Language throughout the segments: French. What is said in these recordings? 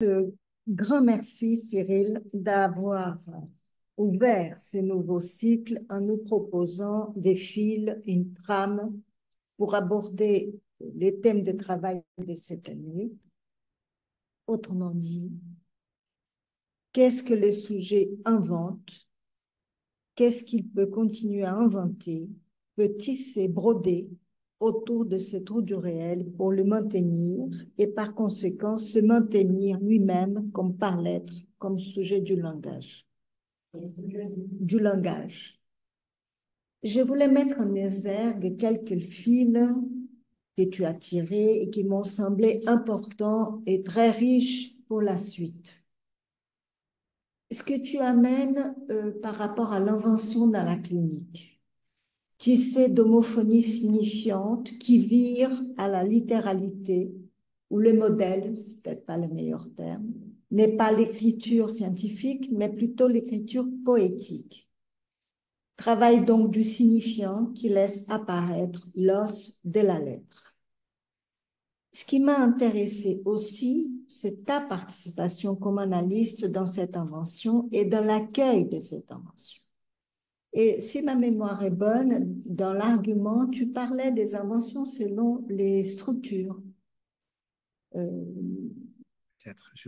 Grand merci, Cyril, d'avoir ouvert ce nouveau cycle en nous proposant des fils, une trame pour aborder les thèmes de travail de cette année. Autrement dit, qu'est-ce que le sujet invente? Qu'est-ce qu'il peut continuer à inventer? Peut tisser, broder autour de ce trou du réel pour le maintenir et par conséquent se maintenir lui-même comme par l'être, comme sujet du langage. Je voulais mettre en exergue quelques fils que tu as tirés et qui m'ont semblé importants et très riches pour la suite. Ce que tu amènes par rapport à l'invention dans la clinique, tissé d'homophonie signifiante qui vire à la littéralité, où le modèle, c'est peut-être pas le meilleur terme, n'est pas l'écriture scientifique, mais plutôt l'écriture poétique. Travail donc du signifiant qui laisse apparaître l'os de la lettre. Ce qui m'a intéressé aussi, c'est ta participation comme analyste dans cette invention et dans l'accueil de cette invention. Et si ma mémoire est bonne, dans l'argument, tu parlais des inventions selon les structures.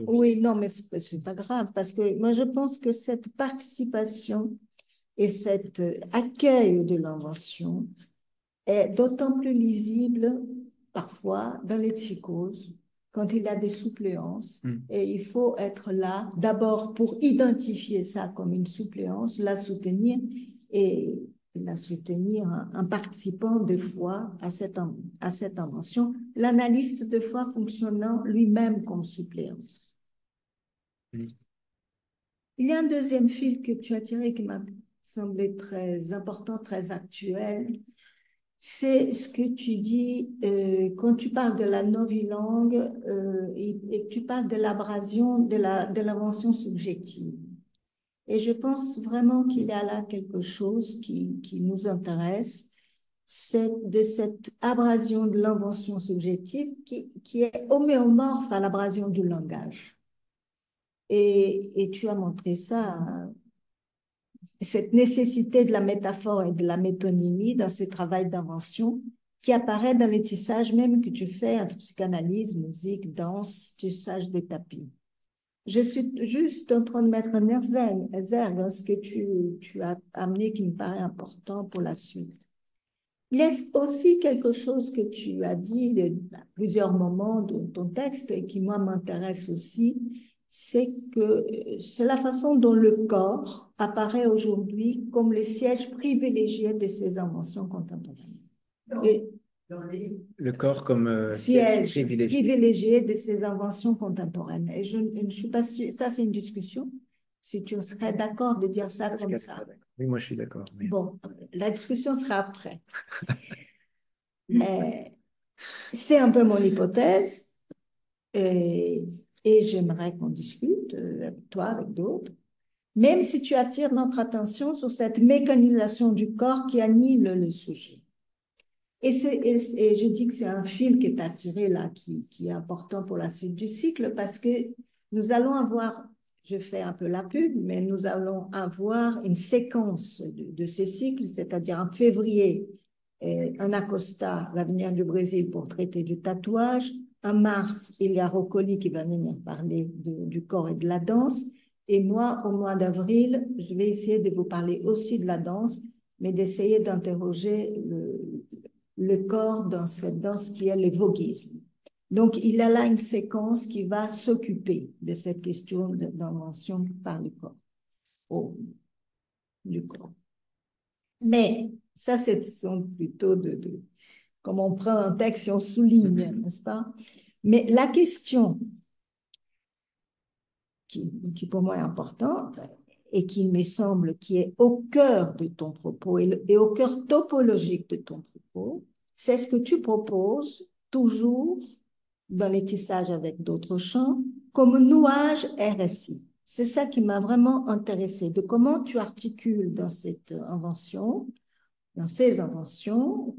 Oui, non, mais c'est pas grave, parce que moi, je pense que cette participation et cet accueil de l'invention est d'autant plus lisible parfois dans les psychoses, quand il y a des suppléances. Et il faut être là d'abord pour identifier ça comme une suppléance, la soutenir et la soutenir en participant de fois à cette invention, l'analyste de fois fonctionnant lui-même comme suppléance. Il y a un deuxième fil que tu as tiré qui m'a semblé très important, très actuel. C'est ce que tu dis quand tu parles de la novilangue et que tu parles de l'abrasion de l'invention subjective. Et je pense vraiment qu'il y a là quelque chose qui nous intéresse, c'est de cette abrasion de l'invention subjective qui est homéomorphe à l'abrasion du langage. Et tu as montré ça, cette nécessité de la métaphore et de la métonymie dans ce travail d'invention qui apparaît dans les tissages même que tu fais entre psychanalyse, musique, danse, tissage des tapis. Je suis juste en train de mettre un exergue dans ce que tu as amené qui me paraît important pour la suite. Il y a aussi quelque chose que tu as dit à plusieurs moments de ton texte et qui, moi, m'intéresse aussi, c'est que c'est la façon dont le corps apparaît aujourd'hui comme le siège privilégié de ces inventions contemporaines. Le corps comme siège privilégié de ces inventions contemporaines. Et je ne suis pas sûre, ça c'est une discussion, si tu serais d'accord de dire ça comme ça. Oui, moi je suis d'accord. Mais... Bon, la discussion sera après. C'est un peu mon hypothèse et j'aimerais qu'on discute avec toi, avec d'autres, même si tu attires notre attention sur cette mécanisation du corps qui annihile le sujet. Et je dis que c'est un fil que tu as tiré là qui est important pour la suite du cycle parce que nous allons avoir, je fais un peu la pub, mais nous allons avoir une séquence de ces cycles, c'est-à-dire en février, un Acosta va venir du Brésil pour traiter du tatouage. En mars, il y a Roccoli qui va venir parler du corps et de la danse. Et moi, au mois d'avril, je vais essayer de vous parler aussi de la danse, mais d'essayer d'interroger le corps dans cette danse qui est le voguisme. Donc, il y a là une séquence qui va s'occuper de cette question d'invention par le corps, du corps. Mais ça, ce sont plutôt comme on prend un texte et on souligne, n'est-ce pas? Mais la question qui pour moi est importante et qui me semble qui est au cœur de ton propos et au cœur topologique de ton propos, c'est ce que tu proposes toujours dans les tissages avec d'autres champs comme nouage RSI. C'est ça qui m'a vraiment intéressée, de comment tu articules dans cette invention, dans ces inventions,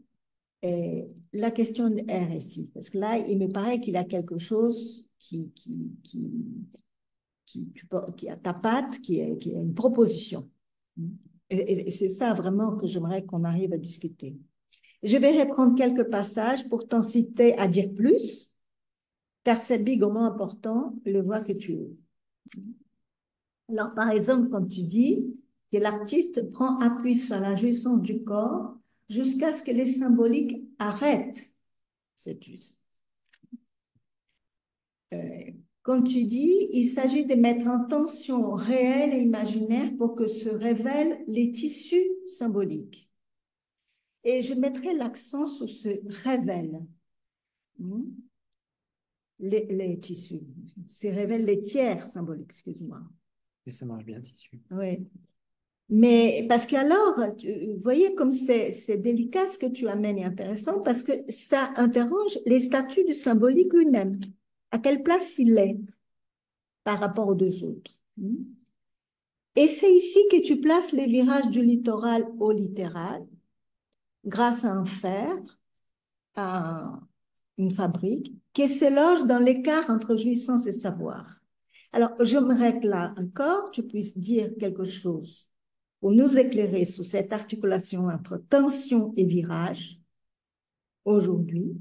la question de RSI. Parce que là, il me paraît qu'il y a quelque chose qui a ta patte, qui est une proposition. Et c'est ça vraiment que j'aimerais qu'on arrive à discuter. Je vais reprendre quelques passages pour t'inciter à dire plus, car c'est bigrement important le voie que tu ouvres. Alors, par exemple, quand tu dis que l'artiste prend appui sur la jouissance du corps jusqu'à ce que les symboliques arrêtent cette jouissance. Quand tu dis, il s'agit de mettre en tension réelle et imaginaire pour que se révèlent les tissus symboliques. Et je mettrai l'accent sur ce révèle. Les tissus. Se révèlent les tiers symboliques, excuse-moi. Et ça marche bien, tissu. Oui. Mais parce qu'alors, vous voyez comme c'est délicat ce que tu amènes et intéressant, parce que ça interroge les statuts du symbolique lui-même. À quelle place il est par rapport aux deux autres. Et c'est ici que tu places les virages du littoral au littéral, grâce à un fer, à une fabrique, qui se loge dans l'écart entre jouissance et savoir. Alors, j'aimerais que là encore, tu puisses dire quelque chose pour nous éclairer sur cette articulation entre tension et virage aujourd'hui,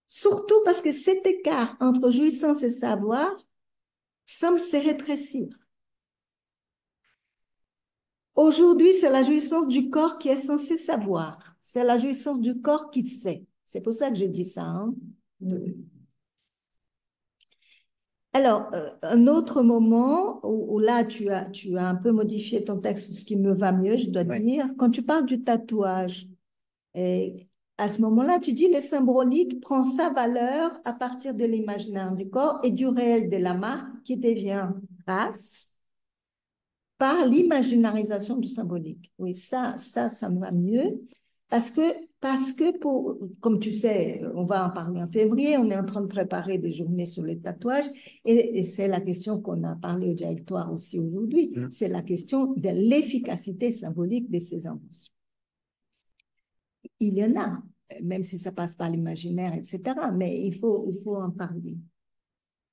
surtout parce que cet écart entre jouissance et savoir semble se rétrécir. Aujourd'hui, c'est la jouissance du corps qui est censé savoir. C'est la jouissance du corps qui sait. C'est pour ça que je dis ça. Hein? Alors, un autre moment où là, tu as un peu modifié ton texte, ce qui me va mieux, je dois dire, quand tu parles du tatouage, à ce moment-là, tu dis le symbolique prend sa valeur à partir de l'imaginaire du corps et du réel de la marque qui devient race par l'imaginarisation du symbolique. Oui, ça me va mieux parce que comme tu sais, on va en parler en février, on est en train de préparer des journées sur les tatouages et c'est la question qu'on a parlé au directoire aussi aujourd'hui, c'est la question de l'efficacité symbolique de ces inventions. Il y en a, même si ça passe par l'imaginaire, etc., mais il faut en parler.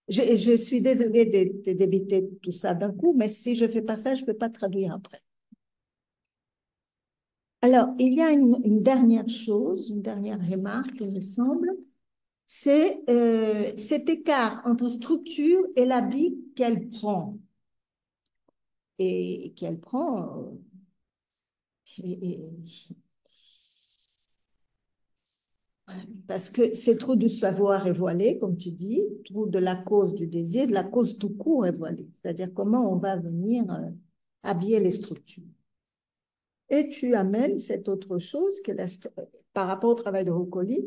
Je suis désolée d'éviter tout ça d'un coup, mais si je ne fais pas ça, je ne peux pas traduire après. Alors, il y a une dernière chose, une dernière remarque, il me semble, c'est cet écart entre structure et l'habit qu'elle prend. Et qu'elle prend... parce que c'est trop du savoir est voilé, comme tu dis, trop de la cause du désir, de la cause tout court est voilée. C'est-à-dire comment on va venir habiller les structures. Et tu amènes cette autre chose que par rapport au travail de Roccoli,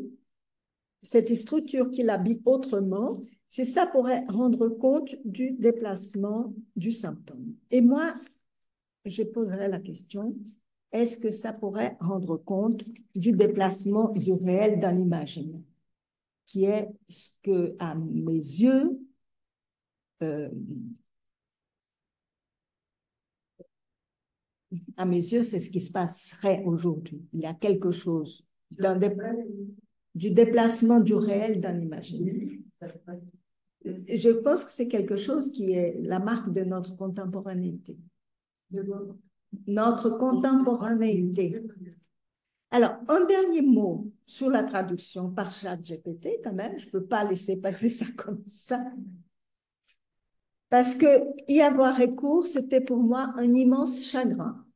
cette structure qui l'habille autrement, c'est ça pourrait rendre compte du déplacement du symptôme. Et moi, je poserais la question, est-ce que ça pourrait rendre compte du déplacement du réel dans l'imaginaire, qui est ce que, à mes yeux, c'est ce qui se passerait aujourd'hui. Il y a quelque chose du déplacement du réel dans l'imaginaire. Je pense que c'est quelque chose qui est la marque de notre contemporanéité. Notre contemporanéité. Alors, un dernier mot sur la traduction par ChatGPT, quand même, je ne peux pas laisser passer ça comme ça. Parce que y avoir recours, c'était pour moi un immense chagrin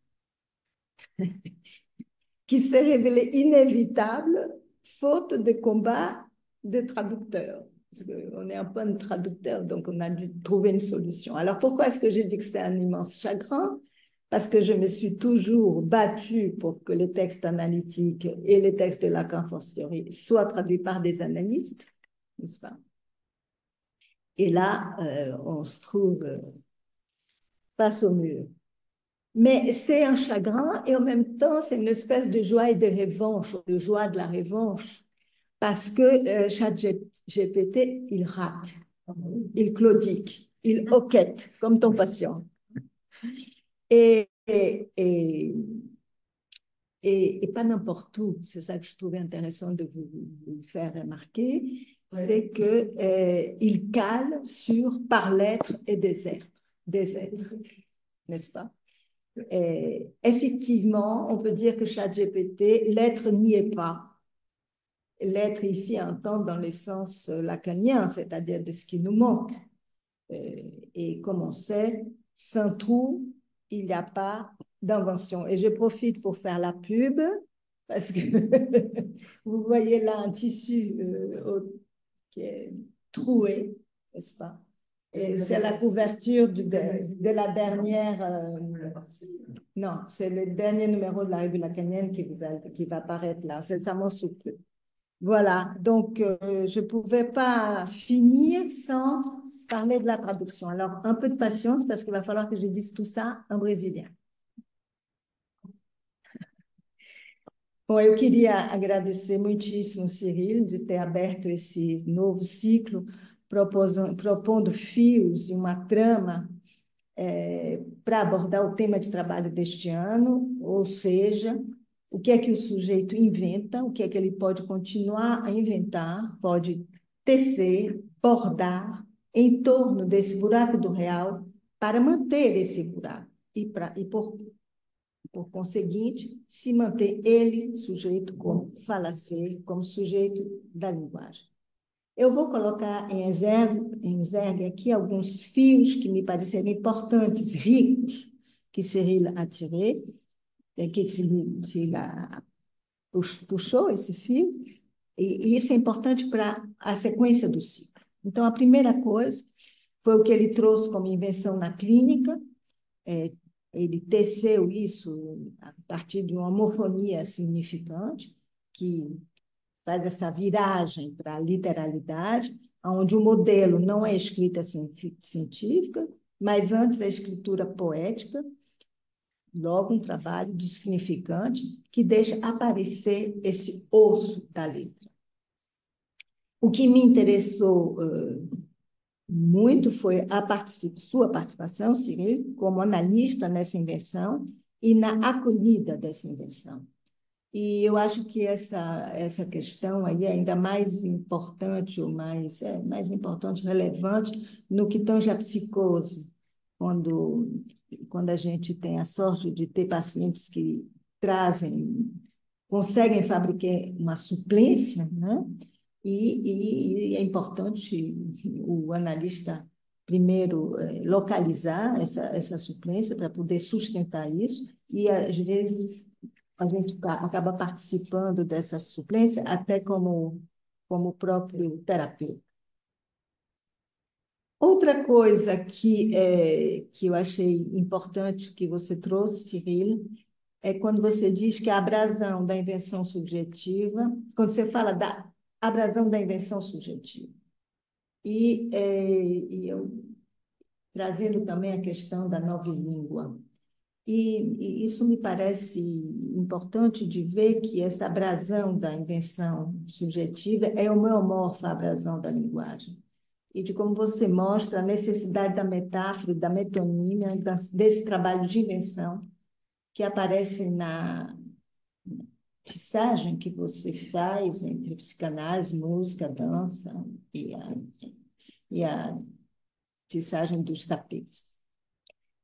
qui s'est révélé inévitable faute de combat des traducteurs. Parce qu'on est un peu un traducteur, donc on a dû trouver une solution. Alors pourquoi est-ce que j'ai dit que c'est un immense chagrin? Parce que je me suis toujours battue pour que les textes analytiques et les textes de Lacan fortiori soient traduits par des analystes, n'est-ce pas? Et là, on se trouve face au mur. Mais c'est un chagrin et en même temps, c'est une espèce de joie et de revanche, de joie de la revanche, parce que ChatGPT, il rate, il claudique, il hoquette, comme ton patient. Et pas n'importe où, c'est ça que je trouvais intéressant de vous faire remarquer, c'est qu'il cale sur par l'être et des êtres, n'est-ce pas? Effectivement, on peut dire que ChatGPT, l'être n'y est pas. L'être ici entend dans le sens lacanien, c'est-à-dire de ce qui nous manque. Et comme on sait, sans trou, il n'y a pas d'invention. Et je profite pour faire la pub, parce que vous voyez là un tissu qui est troué, n'est-ce pas? Et c'est la couverture de la dernière... non, c'est le dernier numéro de la revue lacanienne qui va apparaître là. C'est ça mon souple. Voilà, donc je ne pouvais pas finir sans parler de la traduction. Alors, un peu de patience parce qu'il va falloir que je dise tout ça en brésilien. Bom, eu queria agradecer muitíssimo, Cyril, de ter aberto esse novo ciclo, propondo fios e uma trama para abordar o tema de trabalho deste ano, ou seja, o que é que o sujeito inventa, o que é que ele pode continuar a inventar, pode tecer, bordar em torno desse buraco do real para manter esse buraco e por conseguinte, se manter ele, sujeito, como falacer, como sujeito da linguagem. Eu vou colocar em exergue aqui alguns fios que me pareceram importantes, ricos, que Cyril a tiré, que Cyril puxou esses fios, e isso é importante para a sequência do ciclo. Então, a primeira coisa foi o que ele trouxe como invenção na clínica, ele teceu isso a partir de uma homofonia significante, que faz essa viragem para a literalidade, onde o modelo não é a escrita científica, mas antes a escritura poética, logo um trabalho de significante que deixa aparecer esse osso da letra. O que me interessou muito foi sua participação, Cyril, como analista nessa invenção e na acolhida dessa invenção. E eu acho que essa questão aí é ainda mais importante, ou mais importante, relevante, no que tange à psicose, quando a gente tem a sorte de ter pacientes que conseguem fabricar uma suplência, né? E é importante o analista, primeiro, localizar essa suplência para poder sustentar isso, e, às vezes, a gente acaba participando dessa suplência até como próprio terapeuta. Outra coisa que eu achei importante que você trouxe, Cyril, é quando você diz que a abrasão da invenção subjetiva, quando você fala da abrasão da invenção subjetiva. E eu trazendo também a questão da nova língua. E isso me parece importante de ver que essa abrasão da invenção subjetiva é uma homeomorfa abrasão da linguagem. E de como você mostra a necessidade da metáfora, da metonímia, desse trabalho de invenção que aparece na tissagem que você faz entre psicanálise, música, dança e a tissagem dos tapetes.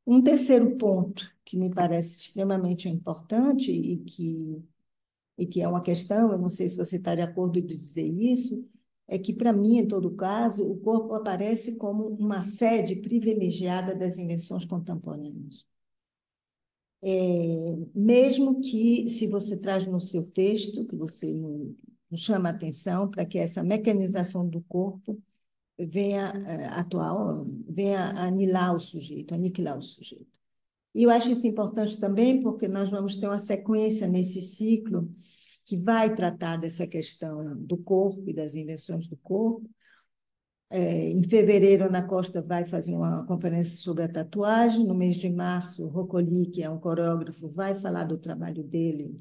Um terceiro ponto que me parece extremamente importante e que é uma questão, eu não sei se você está de acordo de dizer isso, é que, para mim, em todo caso, o corpo aparece como uma sede privilegiada das invenções contemporâneas. Mesmo que, se você traz no seu texto, que você não chama a atenção para que essa mecanização do corpo venha aniquilar o sujeito. E eu acho isso importante também porque nós vamos ter uma sequência nesse ciclo que vai tratar dessa questão do corpo e das invenções do corpo. Em fevereiro, Ana Costa vai fazer uma conferência sobre a tatuagem. No mês de março, o Rocoli, que é um coreógrafo, vai falar do trabalho dele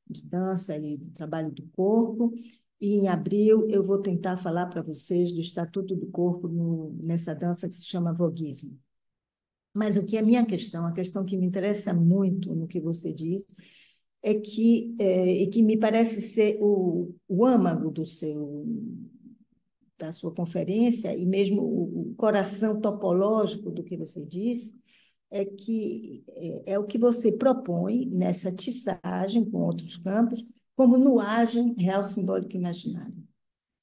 de dança e do trabalho do corpo. E, em abril, eu vou tentar falar para vocês do Estatuto do Corpo nessa dança que se chama voguismo. Mas o que é a minha questão, a questão que me interessa muito no que você diz, é que me parece ser o âmago da sua conferência, e mesmo o coração topológico do que você disse, é que é o que você propõe nessa tiçagem com outros campos, como nuagem real simbólico imaginário.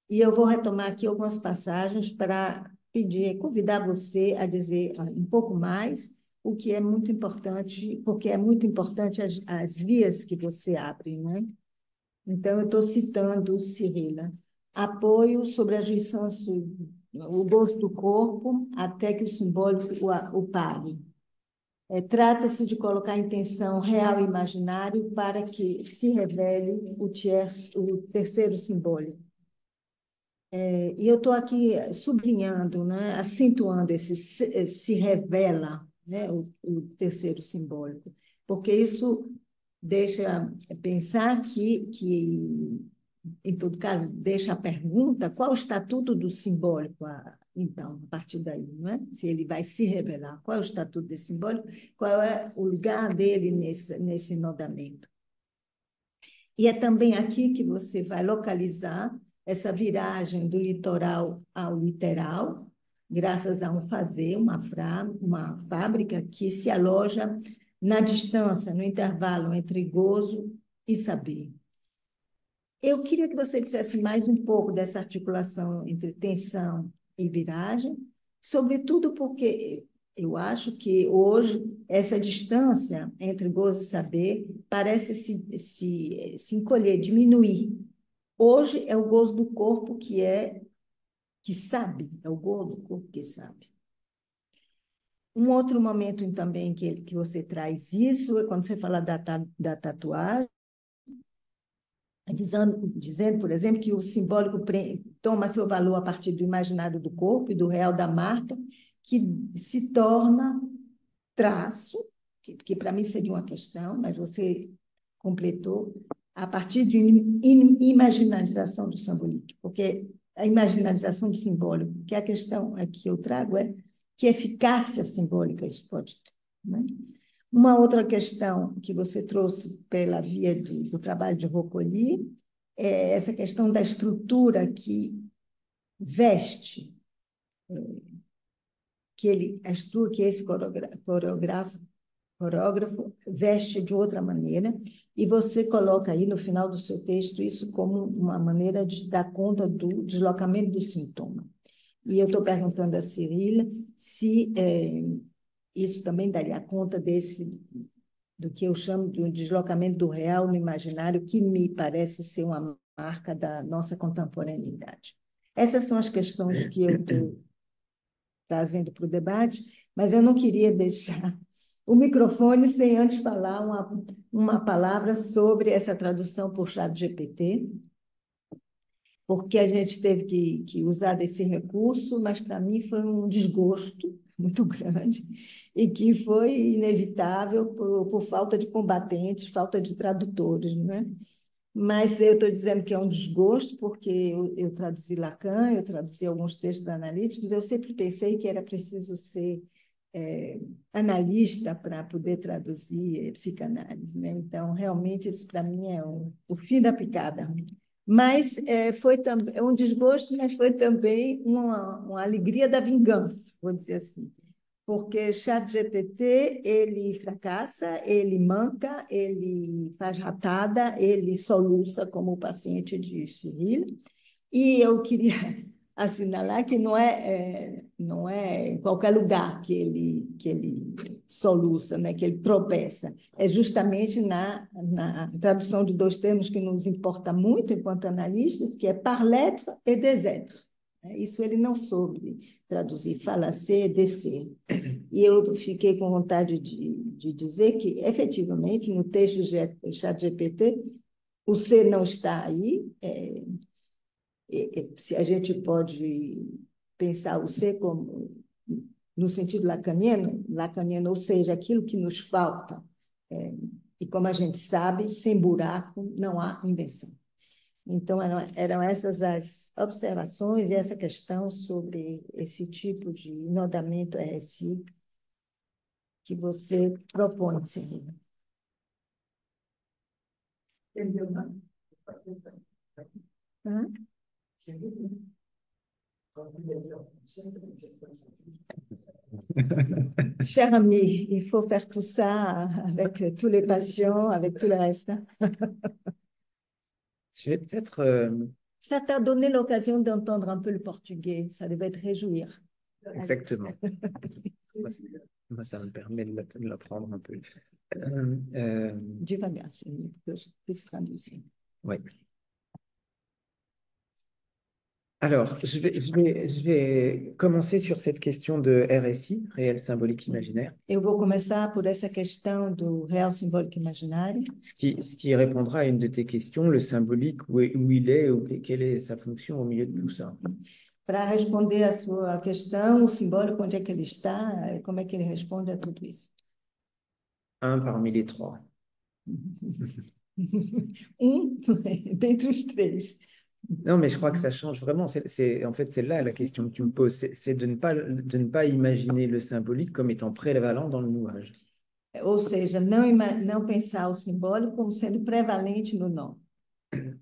E eu vou retomar aqui algumas passagens para pedir, convidar você a dizer um pouco mais, o que é muito importante, porque é muito importante as vias que você abre, né? Então, eu estou citando Cirila. Apoio sobre a juição, o gosto do corpo, até que o simbólico o pague. Trata-se de colocar em tensão real e imaginário para que se revele o terceiro simbólico. E eu estou aqui sublinhando, né, acentuando esse se revela, né, o terceiro simbólico, porque isso deixa pensar que, em todo caso, deixa a pergunta qual o estatuto do simbólico, então, a partir daí, não é? Se ele vai se revelar, qual é o estatuto desse simbólico, qual é o lugar dele nesse nodamento. E é também aqui que você vai localizar essa viragem do litoral ao literal, graças a um fazer, uma fábrica que se aloja na distância, no intervalo entre gozo e saber. Eu queria que você dissesse mais um pouco dessa articulação entre tensão e viragem, sobretudo porque eu acho que hoje essa distância entre gozo e saber parece se encolher, diminuir. Hoje é o gozo do corpo que sabe, é o gozo do corpo que sabe. Um outro momento também que você traz isso é quando você fala da tatuagem, dizendo, por exemplo, que o simbólico toma seu valor a partir do imaginário do corpo e do real da marca, que se torna traço, que para mim seria uma questão, mas você completou, a partir de imaginalização do simbólico, porque a imaginalização do simbólico, que a questão que eu trago é que eficácia simbólica isso pode ter, né? Uma outra questão que você trouxe pela via do trabalho de Rocoli é essa questão da estrutura que veste, a estrutura que esse coreógrafo veste de outra maneira, e você coloca aí no final do seu texto isso como uma maneira de dar conta do deslocamento do sintoma. E eu estou perguntando a Cirila se isso também daria conta do que eu chamo de um deslocamento do real no imaginário, que me parece ser uma marca da nossa contemporaneidade. Essas são as questões que eu estou trazendo para o debate, mas eu não queria deixar o microfone sem antes falar uma palavra sobre essa tradução por ChatGPT, porque a gente teve que usar desse recurso, mas para mim foi um desgosto muito grande e que foi inevitável por falta de combatentes, falta de tradutores, não é? Mas eu estou dizendo que é um desgosto, porque eu traduzi Lacan, eu traduzi alguns textos analíticos, eu sempre pensei que era preciso ser analista para poder traduzir psicanálise, né? Então, realmente, isso para mim é o fim da picada. Mas foi também um desgosto, mas foi também uma alegria da vingança, vou dizer assim. Porque ChatGPT, ele fracassa, ele manca, ele faz ratada, ele soluça, como o paciente de Cirilo. E eu queria assinalar que não é em qualquer lugar que ele soluça, né, que ele tropeça. É justamente na tradução de dois termos que nos importa muito enquanto analistas, que é par l'être et des êtres. Isso ele não soube traduzir, falacer, descer. E eu fiquei com vontade de dizer que, efetivamente, no texto do ChatGPT, o ser não está aí. Se a gente pode pensar o ser como, no sentido lacaniano, ou seja, aquilo que nos falta. E como a gente sabe, sem buraco não há invenção. Então, eram essas as observações e essa questão sobre esse tipo de enodamento RSI que você propõe, Celina. Entendeu, não? Hã? Cher ami, il faut faire tout ça avec tous les patients, avec tout le reste, hein. Je vais peut-être... Ça t'a donné l'occasion d'entendre un peu le portugais. Ça devait te réjouir. Exactement. Moi, ça me permet de l'apprendre un peu. Devagar, c'est que je puisse traduire. Oui. Alors, je vais commencer sur cette question de RSI, réel symbolique imaginaire, Eu vou começar por essa questão do real simbólico imaginário, ce qui répondra à une de tes questions, le symbolique, où il est, quelle est sa fonction au milieu de tout ça. para responder a sua questão, o simbólico, onde é que ele está, como é que ele responde a tudo isso. Un parmi les trois. Dentre os três. Non, mais je crois que ça change vraiment. En fait, c'est là la question que tu me poses, c'est de ne pas imaginer le symbolique comme étant prévalent dans le nouage. Ou seja, não pensar o simbólico como sendo prevalente no não.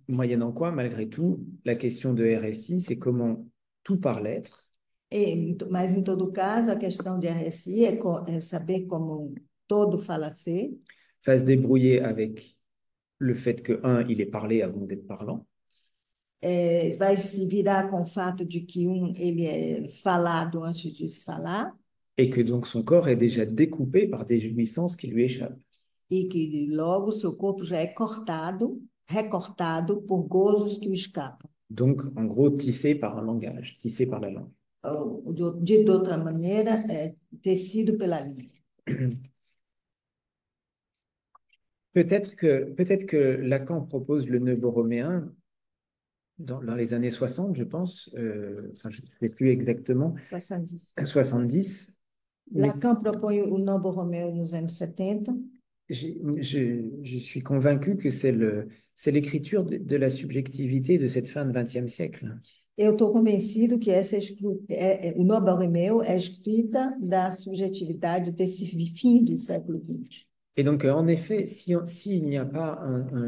Moyennant quoi, malgré tout, la question de RSI, c'est comment tout par l'être. Mas, em todo caso, a questão de RSI é saber como todo fala ser, Va se débrouiller avec le fait que, un, il est parlé avant d'être parlant, vai se virar com o fato de que ele é falado antes de se falar, et que donc son corps est déjà découpé par des jouissances qui lui échappent. e que logo seu corpo já é cortado, recortado por gozos que o escapam. Donc, en gros, tissé par un langage, tissé par la langue. Ou, de outra maneira, é tecido pela língua. Peut-être que Lacan propose le nœud borroméen dans les années 60, je pense, enfin, je ne sais plus exactement, 70. 70. Lacan propõe o nó borromeu nos anos 70. Je suis convaincu que c'est l'écriture de la subjectivité de cette fin de XXe siècle. Eu estou convencido que o nó borromeu é escrita da subjetividade desse fim do século XX. Et donc, en effet, s'il n'y a pas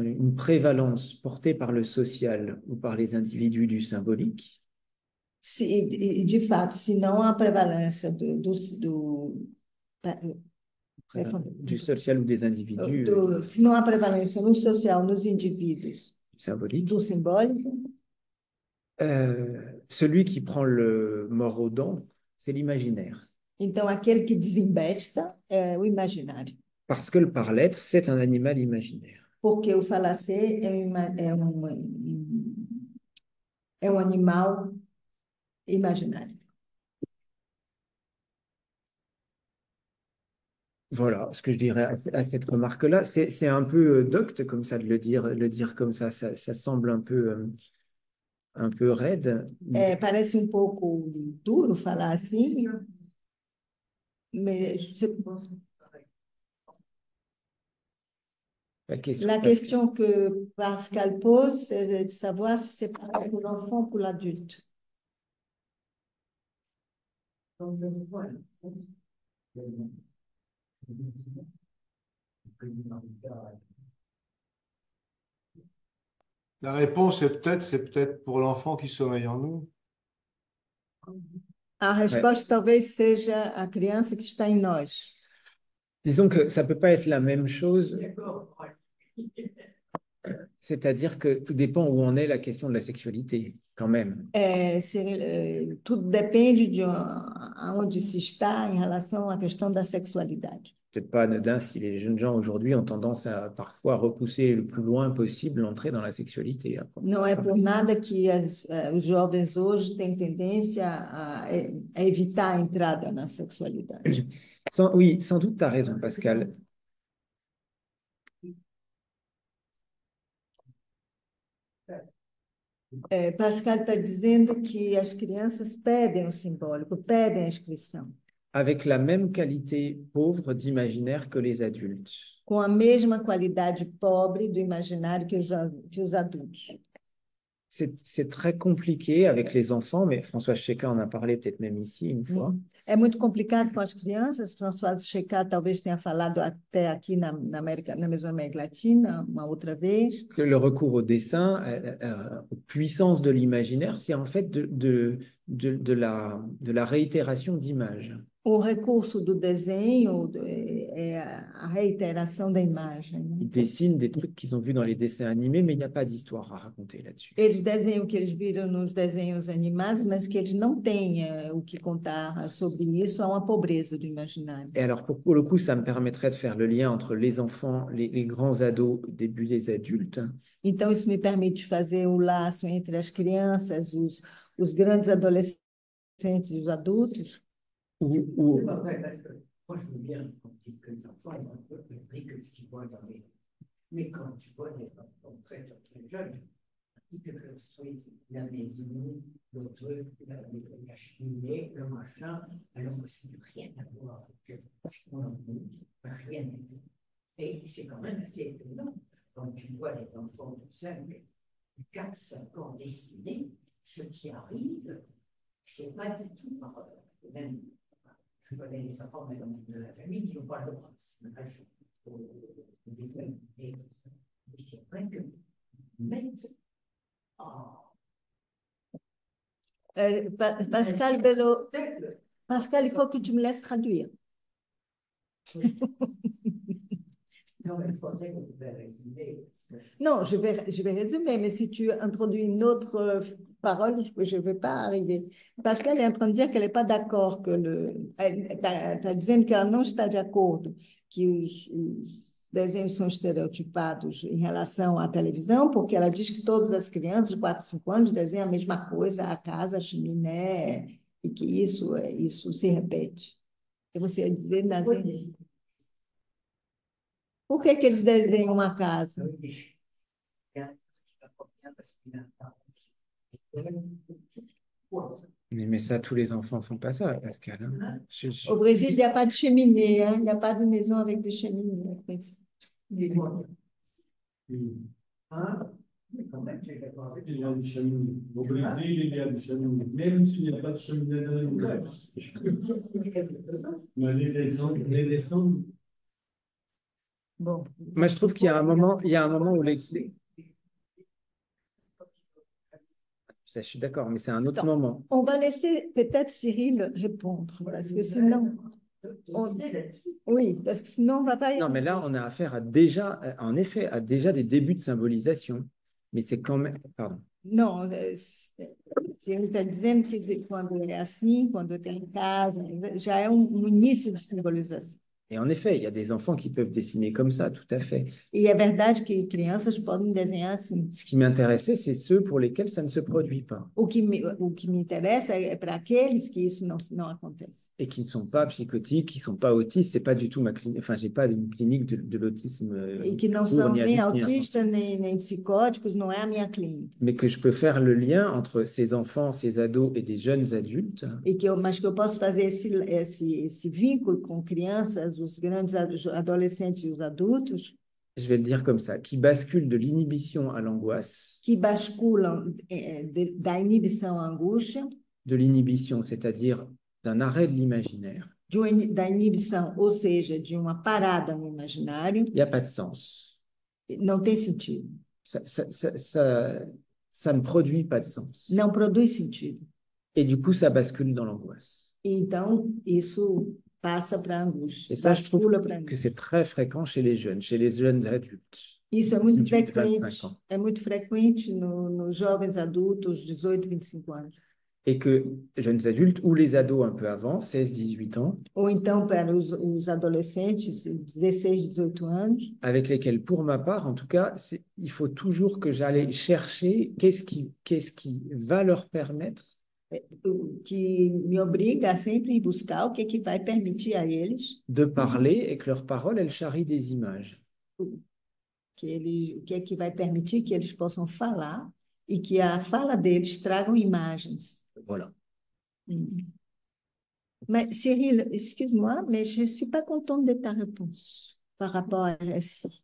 une prévalence portée par le social ou par les individus du symbolique, De fato, se não há prevalência du social ou des individus se não há prevalência no social, nos indivíduos, symboliques, do simbólico, celui qui prend le mort aux dents, c'est l'imaginaire. então aquele que desembesta é o imaginário. Parce que le par-l'être, c'est un animal imaginaire. Porque o falacer é um animal imaginário. Voilà ce que je dirais à cette remarque-là. C'est un peu docte comme ça de le dire comme ça semble un peu raide. Parece um pouco duro falar assim, mas la question que Pascal pose, c'est de savoir si c'est pareil pour l'enfant ou pour l'adulte. La réponse c'est peut-être pour l'enfant qui sommeille en nous. A resposta talvez seja a criança que está em nós. Disons que ça ne peut pas être la même chose. C'est-à-dire que tout dépend où en est la question de la sexualité, quand même. Tudo depende de onde se está em relação à questão da sexualidade. Peut-être pas anodin si les jeunes gens aujourd'hui ont tendance à parfois repousser le plus loin possible l'entrée dans la sexualité. Não é por nada que os jovens hoje têm tendência a evitar a entrada na sexualidade. Oui, sans doute, tu as raison, Pascal. Pascal está dizendo que as crianças pedem o simbólico, pedem a inscrição. Avec la même qualité pauvre d'imaginaire que les adultes. Com a mesma qualidade pobre do imaginário que os adultos. C'est très compliqué avec les enfants, mais François Cheka en a parlé peut-être même ici une fois. É muito complicado com as crianças. François Cheka talvez tenha falado até aqui na Mesoamérica Latina uma outra vez. Que le recours au dessin, aux puissances de l'imaginaire, c'est en fait de de la réitération d'images. O recurso do desenho é a reiteração da imagem, né? Ils dessinent des trucs qu'ils ont vus dans les dessins animés, mais il n'y a pas d'histoire à raconter là-dessus. Eles desenham o que eles viram nos desenhos animados, mas que eles não têm o que contar sobre isso, há uma pobreza do imaginário. Et alors, pour le coup, ça me permettrait de faire le lien entre les enfants, les grands ados, début des adultes. Então, isso me permite fazer o laço entre as crianças, os grandes adolescentes e os adultos. Ou, Moi, je veux bien quand que les enfants ils ont un peu compris que ce qu'ils voient dans les... Mais quand tu vois des enfants très jeunes, ils te construisent la maison, le truc, la cheminée, le machin, alors que ça n'a rien à voir avec ce qu'on en montre, rien à voir. Et c'est quand même assez étonnant quand tu vois des enfants de 5, 4, 5 ans dessinés, ce qui arrive, c'est pas du tout par même. Je connais les enfants de la famille qui n'ont pas le droit de se mettre et c'est vrai que même Pascal Bello, Pascal, il faut que tu me laisses traduire. Non, je vais résumer, mais si tu introduis une autre parole, je ne vais pas arriver. Pascal est en train de dire qu'elle n'est pas d'accord, que está dizendo que ela não está de acordo que os desenhos são estereotipados em relação à televisão, porque ela diz que todas as crianças de 4, 5 anos desenham a mesma coisa, a casa, a chaminé, e que isso se repete. E você ia dizer, Nazir? Por que eles desenham uma casa? mais ça, tous les enfants font pas ça, Pascal. Hein. Au Brésil, il n'y a pas de cheminée, hein? Il n'y a pas de maison avec de cheminée. Il y a des cheminées. Au Brésil, il y a des cheminées. Même s'il n'y a pas de cheminée dans les villages. Mais les descentes. Bon. Moi, je trouve qu'il y a un moment où ça, je suis d'accord, mais c'est un autre moment. On va laisser peut-être Cyril répondre, parce que sinon... Oui, parce que sinon, on ne va pas y Non, mais là, on a affaire à déjà, en effet, à déjà des débuts de symbolisation. Mais c'est quand même... Pardon. Não, Cyril está dizendo que quando é assim, quando tem em casa, já é início de simbolização. Et en effet, il y a des enfants qui peuvent dessiner comme ça, tout à fait. E é verdade que crianças podem desenhar assim. Ce qui m'intéressait, c'est ceux pour lesquels ça ne se produit pas. O que me interessa é para aqueles que isso não acontece. Et qui ne sont pas psychotiques, qui ne sont pas autistes, c'est pas du tout ma clinique, enfin, j'ai pas une clinique de l'autisme. E que não são nem autistas, nem psicóticos, não é a minha clínica. Mais que je peux faire le lien entre ces enfants, ces ados et des jeunes adultes. Mas que eu posso fazer esse vínculo com crianças, os grandes adolescentes e os adultos. Je vais le dire comme ça, qui basculent de l'inhibition à l'angoisse. Que basculam da inibição à angústia. De l'inhibition, c'est-à-dire d'un arrêt de l'imaginaire. Da inibição, ou seja, de uma parada no imaginário. Il n'y a pas de sens. Não tem sentido. Ça ne produit pas de sens. Não produz sentido. Et du coup, ça bascule dans l'angoisse. Então, isso passa para a angústia. Et ça, je trouve que c'est très fréquent chez les jeunes adultes. Isso é muito frequente nos jovens adultos, 18, 25 anos. Et que jeunes adultes ou les ados un peu avant, 16, 18 ans. Ou então para os adolescentes, 16, 18 anos. Avec lesquels, pour ma part, en tout cas, il faut toujours que j'aille chercher qu'est-ce qui va leur permettre que me obriga a sempre buscar o que vai permitir a eles de parler et que leurs paroles, elles charrient des images. O que vai permitir que eles possam falar e que a fala deles tragam imagens. Voilà. Mais Cyril, excuse-moi, mais je ne suis pas contente de ta réponse par rapport à récit.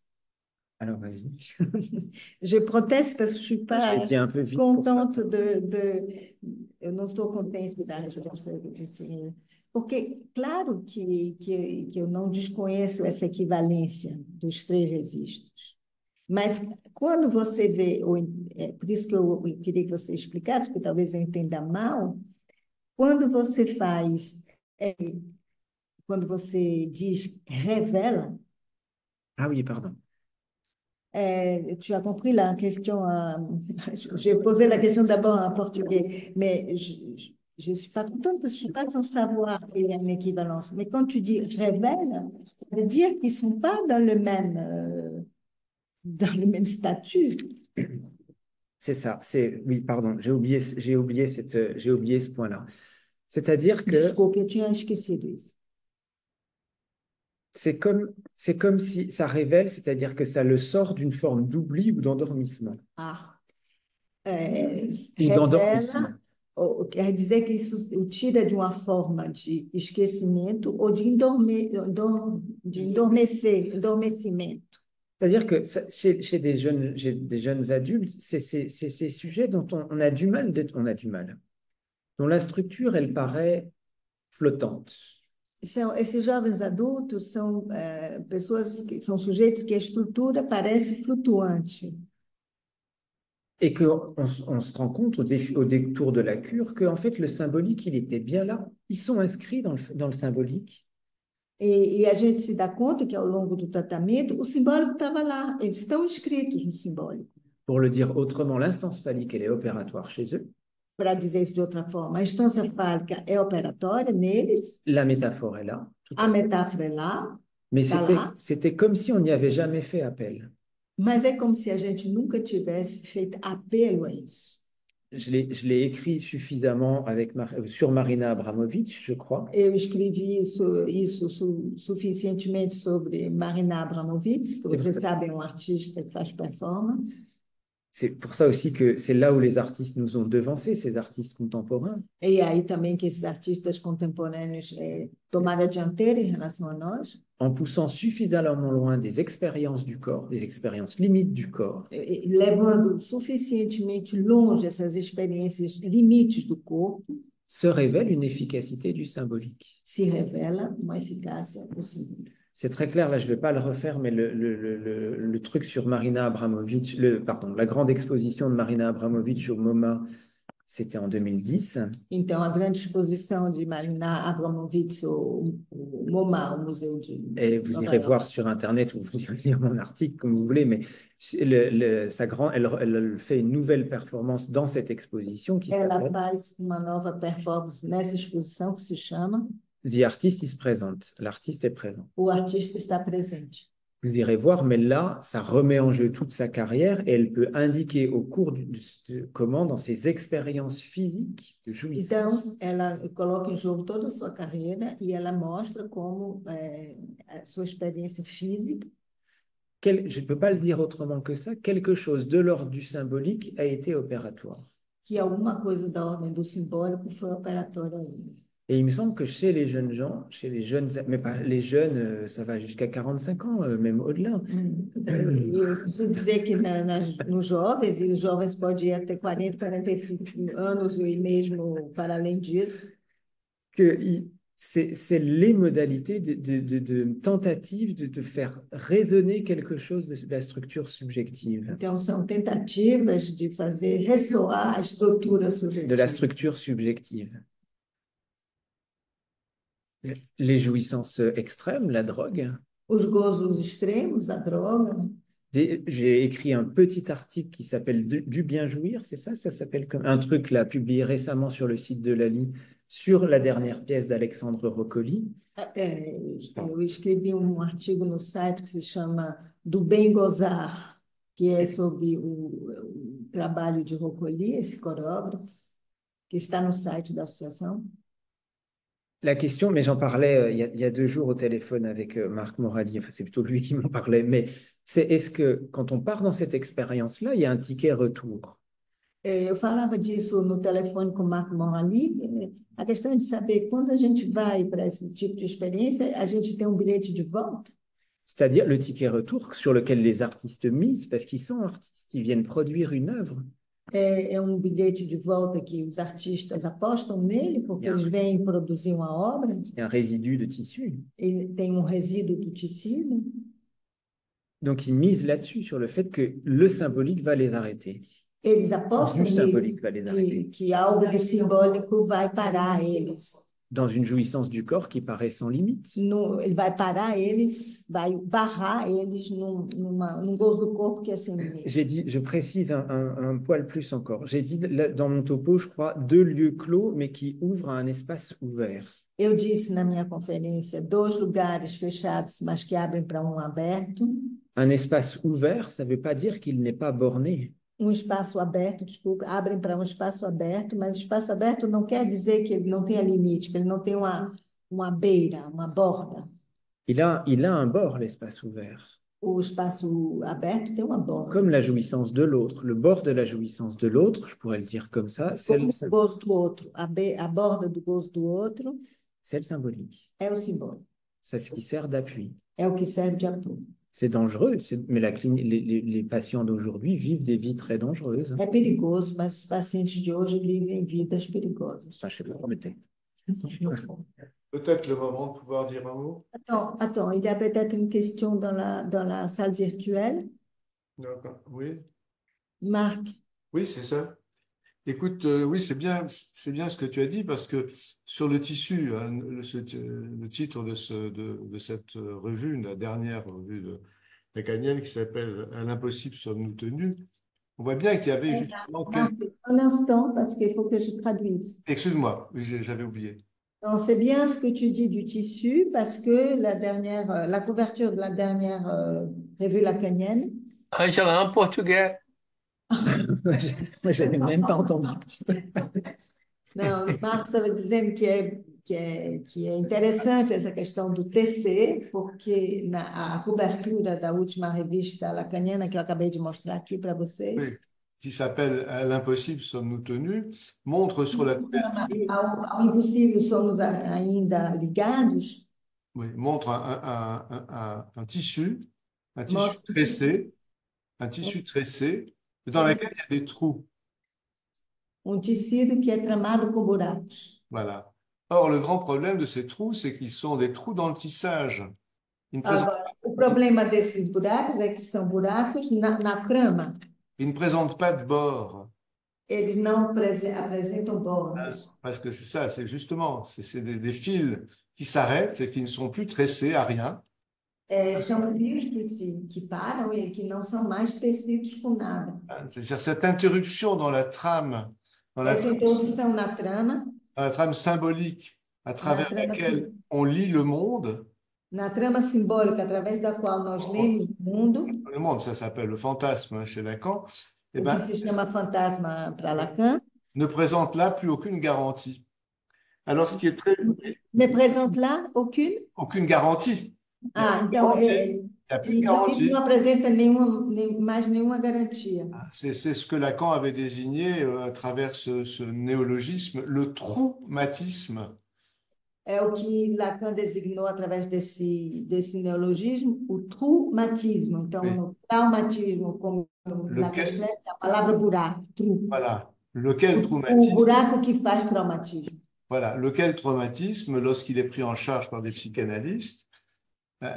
Alors, vas-y. Je proteste parce que je ne suis pas contente eu não estou contente da resposta de Cyril. Porque, claro que eu não desconheço essa equivalência dos 3 registros. Mas quando você vê, por isso que eu queria que você explicasse, porque talvez eu entenda mal, Quando você faz, quando você diz revela, Ah oui, pardon. tu as compris la question, j'ai posé la question d'abord en portugais, mais je suis pas contente parce que je suis pas sans savoir qu'il y a une équivalence. Mais quand tu dis révèle, ça veut dire qu'ils sont pas dans le même statut. C'est ça. Oui, pardon. J'ai oublié ce point-là. C'est-à-dire que Desculpe, eu tinha esquecido isso. c'est comme si ça révèle, c'est-à-dire que ça le sort d'une forme d'oubli ou d'endormissement. Ah, Ou d'endormissement. revela, quer dizer que isso o tira de uma forma de esquecimento ou de endormecimento. C'est-à-dire que chez des jeunes adultes, c'est ces sujets dont on a du mal, dont la structure, elle paraît flottante. Esses jovens adultos são pessoas que são sujeitos que a estrutura parece flutuante. Et qu'on se rend compte au détour de la cure qu'en fait, le symbolique, il était bien là. Ils sont inscrits dans le symbolique. E a gente se dá conta que ao longo do tratamento, o simbólico estava lá, eles estão inscritos no simbólico. Pour le dire autrement, l'instance phallique, elle est opératoire chez eux. Para dizer isso de outra forma, a instância fálica é operatória neles, La métaphore est là. a metáfora é lá, Mais está lá, c'était comme si on n'y avait jamais fait appel. mas é como se a gente nunca tivesse feito apelo a isso. Je l'ai écrit suffisamment sur Marina Abramovic, je crois. Eu escrevi isso suficientemente sobre Marina Abramovic, que vocês sabem, é um artista que faz performance. C'est pour ça aussi que c'est là où les artistes nous ont devancés, ces artistes contemporains. E aí também que esses artistas contemporâneos tomaram a dianteira em relação a nós. En poussant suffisamment loin des expériences du corps, des expériences limites du corps. Levando suficientemente longe essas experiências limites do corpo. Se révèle une efficacité du symbolique. Se revela uma eficácia do simbólico. C'est très clair, là je ne vais pas le refaire, mais le truc sur Marina Abramovic, la grande exposition de Marina Abramovic au MoMA, c'était en 2010. Então, a grande exposição de Marina Abramovic au MoMA, au museu de Et vous irez voir sur Internet ou vous irez lire mon article comme vous voulez, mais elle fait une nouvelle performance dans cette exposition qui Ela s'appelle faz uma nova performance nessa exposição que se chama The Artist is Present. L'artiste est présent. O Artista Está Presente. Vous irez voir, mais là, ça remet en jeu toute sa carrière et elle peut indiquer au cours comment, dans ses expériences physiques de jouissance. Então, ela coloca em jogo toda a sua carreira e ela mostra como a sua experiência física. Je ne peux pas le dire autrement que ça, quelque chose de l'ordre du symbolique a été opératoire. Que alguma coisa da ordem do simbólico foi operatória aí. Et il me semble que chez les jeunes gens, mais pas les jeunes, ça va jusqu'à 45 ans, même au-delà. Eu preciso dizer que nos jovens, e os jovens podem ir até 40, 45 anos e mesmo para além disso. Que c'est les modalités de tentative de faire résonner quelque chose de la structure subjective. Então, são tentativas de fazer ressoar a estrutura subjetiva. De la structure subjective. Les jouissances extrêmes, la drogue. Os gozos extremos, a droga. J'ai écrit un petit article qui s'appelle Du bien jouir, c'est ça? Ça s'appelle comme un truc là, publié récemment sur le site de Lali, sur la dernière pièce d'Alexandre Roccoli. Eu escrevi artigo no site que se chama Do Bem Gozar, que é sobre o trabalho de Roccoli, esse coreógrafo, que está no site da associação. La question, mais j'en parlais il y a 2 jours au téléphone avec Marc Morali, enfin c'est plutôt lui qui m'en parlait, mais est-ce que quand on part dans cette expérience-là, il y a un ticket retour? Eu falava disso no telefone com o Marco Morali. A questão é de saber quando a gente vai para esse tipo de experiência, a gente tem bilhete de volta. C'est-à-dire le ticket retour sur lequel les artistes misent, parce qu'ils sont artistes, ils viennent produire une œuvre. É bilhete de volta que os artistas apostam nele, porque eles vêm produzir uma obra. Il y a un résidu de tissu. Ele tem resíduo do tecido. Donc ils misent là-dessus, sur le fait que le symbolique va les arrêter. Eles apostam Du symbolique va les arrêter. que algo do simbólico vai parar eles. Dans une jouissance du corps qui paraît sans limite. Ele vai parar eles, vai barrar eles num gozo do corpo que é sem limite. J'ai dit, je précise un poil plus encore. J'ai dit dans mon topo, je crois, 2 lieux clos, mais qui ouvrent à un espace ouvert. Eu disse na minha conferência 2 lugares fechados, mas que abrem para um aberto. Un espace ouvert, ça ne veut pas dire qu'il n'est pas borné. Espaço aberto, desculpa, abrem para um espaço aberto, mas espaço aberto não quer dizer que ele não tenha limite, que ele não tem uma beira, uma borda. Il a un bord, l'espace ouvert. O espaço aberto tem uma borda. Comme la jouissance de l'autre. Le bord de la jouissance de l'autre, je pourrais le dire comme ça, c'est o gozo do outro, a borda do gozo do outro. C'est le symbolique. É o simbólico. C'est ce qui sert d'appui. É o que serve de apoio. C'est dangereux, mais les patients d'aujourd'hui vivent des vies très dangereuses. É perigoso, mas os pacientes de hoje vivem vidas perigosas. Enfin, je sais pas, mettez. Peut-être le moment de pouvoir dire un mot. Attends, il y a peut-être une question dans la salle virtuelle. D'accord. Oui. Marc. Oui, c'est ça. Écoute, oui, c'est bien ce que tu as dit, parce que sur le tissu, hein, le titre de cette revue, la dernière revue de lacanienne qui s'appelle « À l'impossible sommes-nous tenus », on voit bien qu'il y avait justement... Un instant, parce qu'il faut que je traduise. Excuse-moi, j'avais oublié. C'est bien ce que tu dis du tissu, parce que la couverture de la dernière revue lacanienne... En portugais. Moi, je n'avais même pas entendu. Não, o Marcos estava dizendo que é interessante essa questão do TC, porque a cobertura da última revista lacaniana que eu acabei de mostrar aqui para vocês, oui, qui s'appelle « À l'impossible sommes-nous tenus », montre sur la couverture... Ao impossível somos ainda ligados. Oui, montre un tissu tressé, dans lequel il y a des trous. Tecido que é tramado com buracos. Voilà. Or, le grand problème de ces trous, c'est qu'ils sont des trous dans le tissage. O problema desses buracos é que são buracos na trama. Ils ne présentent pas de bord. Eles não apresentam bordas. Parce que c'est ça, c'est justement, c'est des fils qui s'arrêtent et qui ne sont plus tressés à rien. São fios que param e que não são mais tecidos com nada. C'est-à-dire cette interruption dans la trame, essa interrupção na trama, dans la trame symbolique à travers laquelle on lit le monde. Na trama simbólica através da qual nós lemos o mundo. Le monde, ça s'appelle le fantasme chez Lacan. O que se chama fantasma para Lacan. Ne présente là plus aucune garantie. Alors, ce qui est très... Ne présente là aucune? Aucune garantie. Então isso não apresenta mais nenhuma garantia. C'est ce que Lacan avait désigné à travers ce néologisme, le traumatisme. É o que Lacan designou através desse neologismo, o traumatismo. Então, no traumatismo, como Lacan escreve, a palavra buraco, trou. Voilà. Lequel traumatisme? O buraco que faz traumatismo. Voilà. Lequel traumatisme, lorsqu'il est pris en charge par des psychanalystes,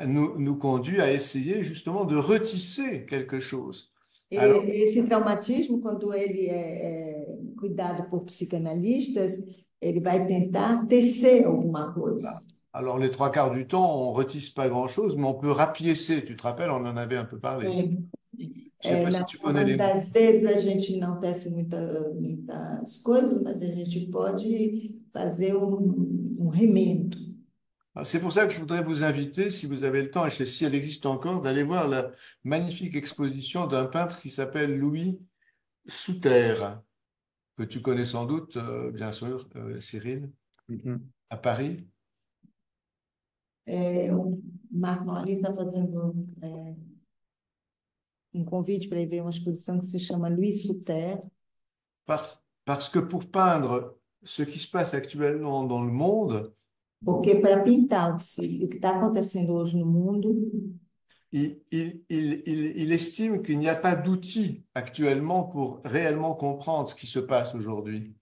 nous conduit à essayer justement de retisser quelque chose. Alors, esse traumatismo, quando ele é cuidado por psicanalistas, ele vai tentar tecer alguma coisa. Alors, les 3/4 du temps, on ne retisse pas grand-chose, mais on peut rapiécer. Tu te rappelles, on en avait un peu parlé. Je sais pas si tu connais les mots. Às vezes a gente não tece muitas coisas, mas a gente pode fazer remendo. C'est pour ça que je voudrais vous inviter, si vous avez le temps, et si elle existe encore, d'aller voir la magnifique exposition d'un peintre qui s'appelle Louis Souterre, que tu connais sans doute, bien sûr, Cyril, à Paris. O Marco Morali está fazendo convite para ir ver uma exposição que se chama Louis Souterre. Parce que pour peindre ce qui se passe actuellement dans le monde, porque para pintar o que está acontecendo hoje no mundo, il estime qu'il n'y a pas d'outils actuellement pour réellement comprendre ce qui se passe aujourd'hui.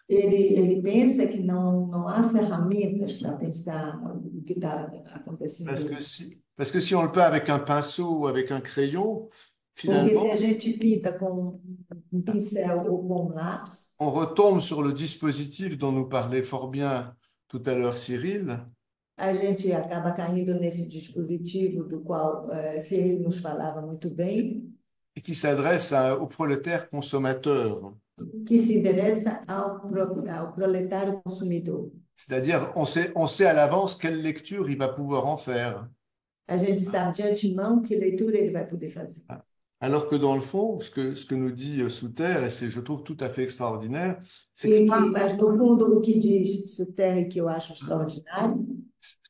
Ele pensa que não há ferramentas para pensar o que está acontecendo. Parce que si on le peint avec un pinceau ou avec un crayon, Porque se finalement, a gente pinta com um pincel ou com um lápis, on retombe sur le dispositif dont nous parlait fort bien tout à l'heure Cyril, a gente acaba caindo nesse dispositivo do qual Cyril nos falava muito bem, et qui s'adresse aux prolétaires consommateurs. que se interessa ao proletário consumidor. C'est-à-dire, on sait à l'avance quelle lecture il va pouvoir en faire. A gente sabe de antemão que leitura ele vai poder fazer. Alors que dans le fond, ce que nous dit Souter, et c'est, je trouve, tout à fait extraordinaire, c'est que Mas, no fundo, o que diz Suter e que eu acho extraordinário,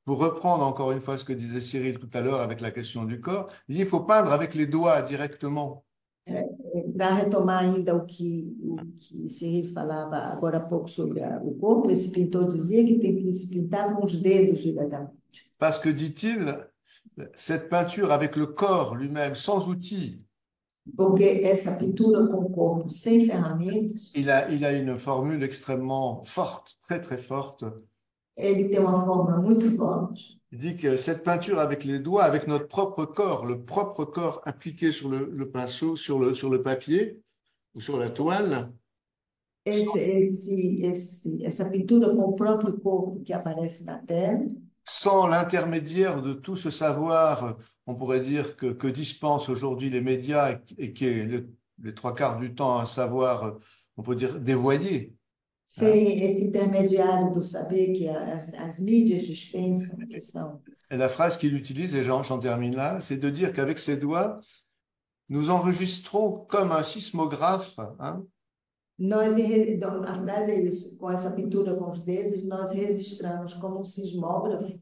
pour reprendre encore une fois ce que disait Cyril tout à l'heure avec la question du corps, il dit il faut peindre avec les doigts directement. para retomar ainda o que Cyril falava agora há pouco sobre o corpo, esse pintor dizia que tem que se pintar com os dedos diretamente. Parce que, dit-il, cette peinture avec le corps lui-même, sans outils, Porque essa pintura com o corpo sem ferramentas, il a une formule extrêmement forte, très très forte. ele tem uma forma muito forte. Il dit que cette peinture avec les doigts, avec notre propre corps, le propre corps appliqué sur le pinceau, sur le papier ou sur la toile, Essa pintura com o próprio corpo que aparece na tela, sans l'intermédiaire de tout ce savoir, on pourrait dire que dispensent aujourd'hui les médias et qui est les trois quarts du temps un savoir, on peut dire, dévoyé. sem esse intermediário do saber que as mídias dispensam, que são. Et la phrase qu'il utilise, et j'en termine là, c'est de dire qu'avec ses doigts, nous enregistrons comme un sismographe, hein, A frase é isso, com essa pintura com os dedos, nós registramos como um sismógrafo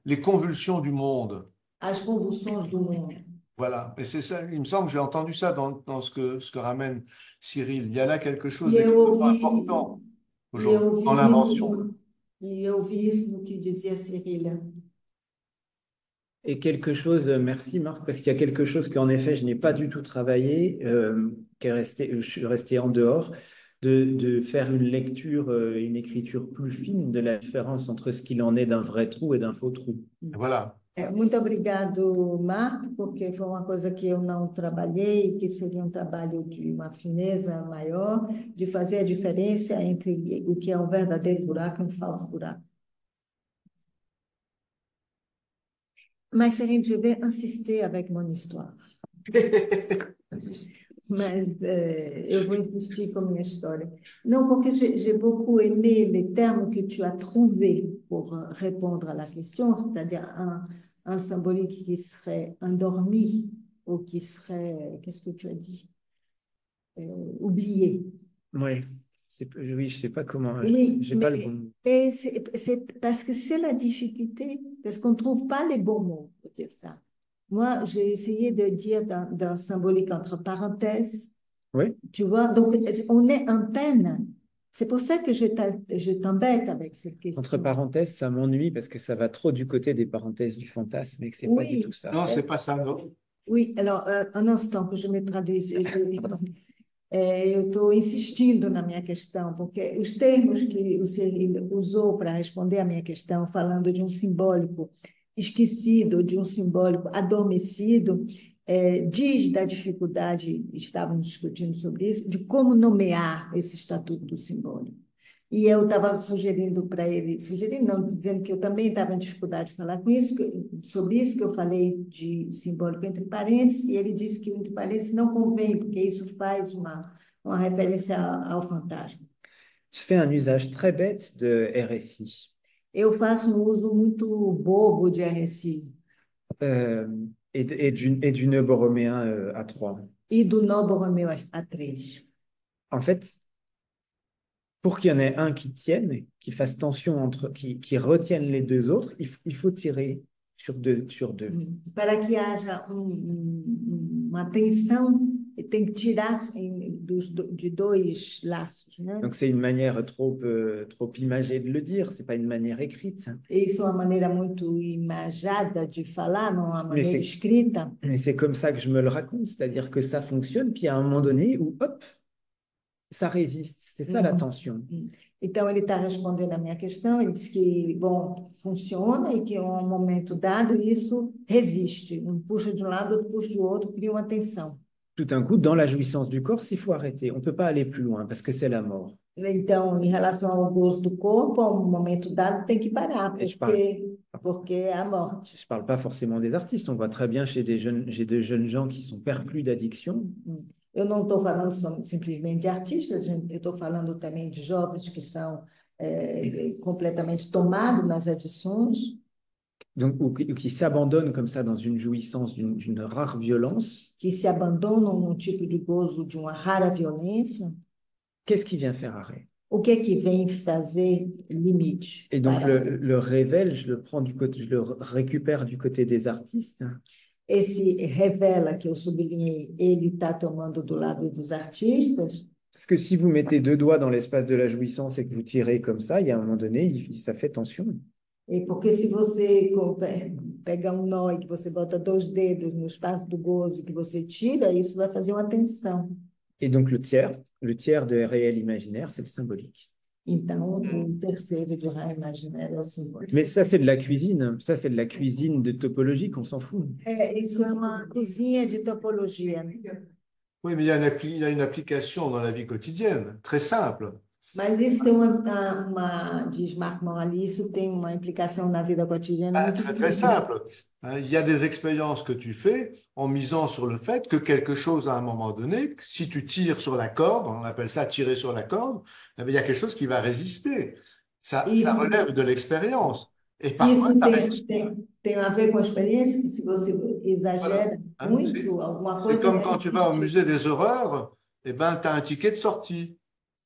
les convulsions du monde. as convulsões do mundo. Voilà, et c'est ça, il me semble que j'ai entendu ça dans ce que ramène Cyril. Il y a là quelque chose E eu d'extrêmement ouvi, important e eu aujourd'hui ouvi dans l'invention. e eu vi isso no que dizia Cyril. Et quelque chose, merci Marc, parce qu'il y a quelque chose qu'en effet je n'ai pas du tout travaillé, qui est resté, je suis resté en dehors, de faire une lecture, une écriture plus fine de la différence entre ce qu'il en est d'un vrai trou et d'un faux trou. Voilà. Muito obrigado, Marco, porque foi uma coisa que eu não trabalhei, que seria um trabalho de uma fineza maior, de fazer a diferença entre o que é um verdadeiro buraco e um falso buraco. Mais Cyril, je vais insister avec mon histoire. Mas eu vou insistir com a minha história. Non, porque j'ai beaucoup aimé les termes que tu as trouvés pour répondre à la question, c'est-à-dire un symbolique qui serait endormi ou qui serait, qu'est-ce que tu as dit? Oublié. Oui, oui, je sais pas comment, Oui, j'ai pas le bon. mais c'est parce que c'est la difficulté, parce qu'on ne trouve pas les bons mots pour dire ça. Moi, j'ai essayé de dire d'un symbolique entre parenthèses. Oui. Tu vois, donc on est en peine. C'est pour ça que je t'embête avec cette question. Entre parenthèses, ça m'ennuie parce que ça va trop du côté des parenthèses du fantasme et que c'est pas du tout ça. Non, c'est pas ça, non. Oui, alors, un instant que je me traduise. Eu estou insistindo na minha questão, porque os termos que o Cyril usou para responder à minha questão, falando de um simbólico esquecido, de um simbólico adormecido, diz da dificuldade, estávamos discutindo sobre isso, de como nomear esse estatuto do simbólico. E eu estava sugerindo para ele, não, dizendo que eu também estava em dificuldade de falar com isso, sobre isso que eu falei de simbólico entre parênteses, e ele disse que o entre parênteses não convém, porque isso faz uma référence ao fantasma. Je fais un usage très bête de RSI. Eu faço um uso muito bobo de RSI. Et du nœud borroméen A3. E do nó borromeu A3. En fait, pour qu'il y en ait un qui tienne, qui fasse tension entre, qui retienne les deux autres, il faut tirer sur deux. Para que haja uma tensão, tem que tirar de dois laços, né? Donc c'est une manière trop imagée de le dire, c'est pas une manière écrite. Isso é uma maneira muito imagada de falar, não é uma maneira escrita. Mais c'est comme ça que je me le raconte, c'est-à-dire que ça fonctionne, puis à un moment donné où hop, ça résiste. C'est ça la tension. Então, ele está respondendo a minha questão. Ele diz que, bom, funciona e que em um momento dado isso resiste. Um puxa de um lado, outro puxa do outro, cria uma tensão. Tout d'un coup, dans la jouissance du corps, il faut arrêter. On ne peut pas aller plus loin parce que c'est la mort. Então, em relação ao gozo do corpo, a um momento dado tem que parar, porque é a morte. Je ne parle pas forcément des artistes. On voit très bien j'ai des jeunes gens qui sont perclus d'addiction. Eu não estou falando simplesmente de artistas, eu estou falando também de jovens que são completamente tomados nas adições. Donc, ou qui s'abandonnent comme ça dans une jouissance d'une rare violence. Que se abandonam num tipo de gozo de uma rara violência. Qu'est-ce qui vient faire arrêt? O que é que vem fazer limite? Et donc le révèle, je le récupère du côté des artistes. Esse revela que eu sublinhei, ele está tomando do lado dos artistas. Parce que si vous mettez deux doigts dans l'espace de la jouissance et que vous tirez comme ça, il y a un moment donné, ça fait tension. E porque se você pega um nó e que você bota dois dedos no espaço do gozo que você tira, isso vai fazer uma tensão. Et donc le tiers de réel imaginaire, c'est le symbolique. Então, o terceiro de réel imaginaire é o simbólico. Mais ça, c'est de la cuisine. Ça, c'est de la cuisine de topologique, on s'en fout. Isso é uma cozinha de topologia. Oui, mais il y a une application dans la vie quotidienne, très simple. Mas isso tem diz Marc Morali, isso tem uma implicação na vida cotidiana muito très simple. Il y a des expériences que tu fais en misant sur le fait que quelque chose, à un moment donné, si tu tires sur la corde, on appelle ça tirer sur la corde, il y a quelque chose qui va résister. Ça relève de l'expérience. Et parfois, isso tem a ver com a experiência, que se você exagera muito alguma coisa... C'est comme quand tu vas au musée des horreurs, eh ben, tu as un ticket de sortie.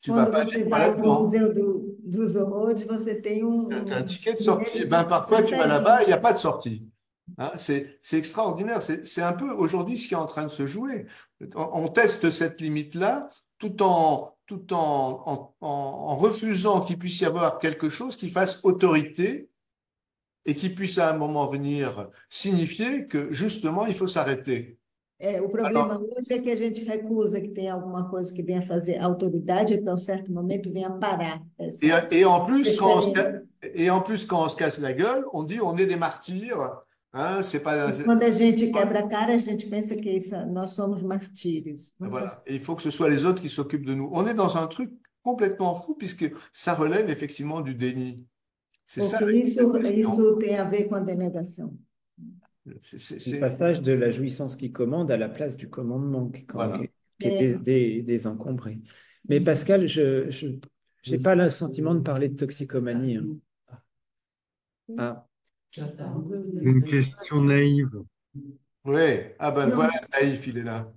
Quando você vai para o museu dos horrores, você tem un ticket de sortie. Et ben, parfois, tu vas là-bas, il n'y a pas de sortie. Hein, c'est extraordinaire. C'est un peu aujourd'hui ce qui est en train de se jouer. On teste cette limite-là tout en refusant qu'il puisse y avoir quelque chose qui fasse autorité et qui puisse à un moment venir signifier que justement, il faut s'arrêter. O problema hoje é que a gente recusa que tem alguma coisa que venha fazer autoridade, que a um certo momento venha parar. Et en plus, quand on se casse la gueule, on dit on est des martyrs. Hein, c'est pas... Quando a gente quebra a cara, a gente pensa que nós somos martírios. Voilà. Et il faut que ce soit les autres qui s'occupent de nous. On est dans un truc complètement fou puisque ça relève effectivement du déni. C'est ça. Isso tem a ver com a denegação. C'est le passage de la jouissance qui commande à la place du commandement qui est désencombré. Mais Pascal, je n'ai pas le sentiment de parler de toxicomanie. Ah. Une question naïve. Oui, ah ben voilà, naïf, il est là.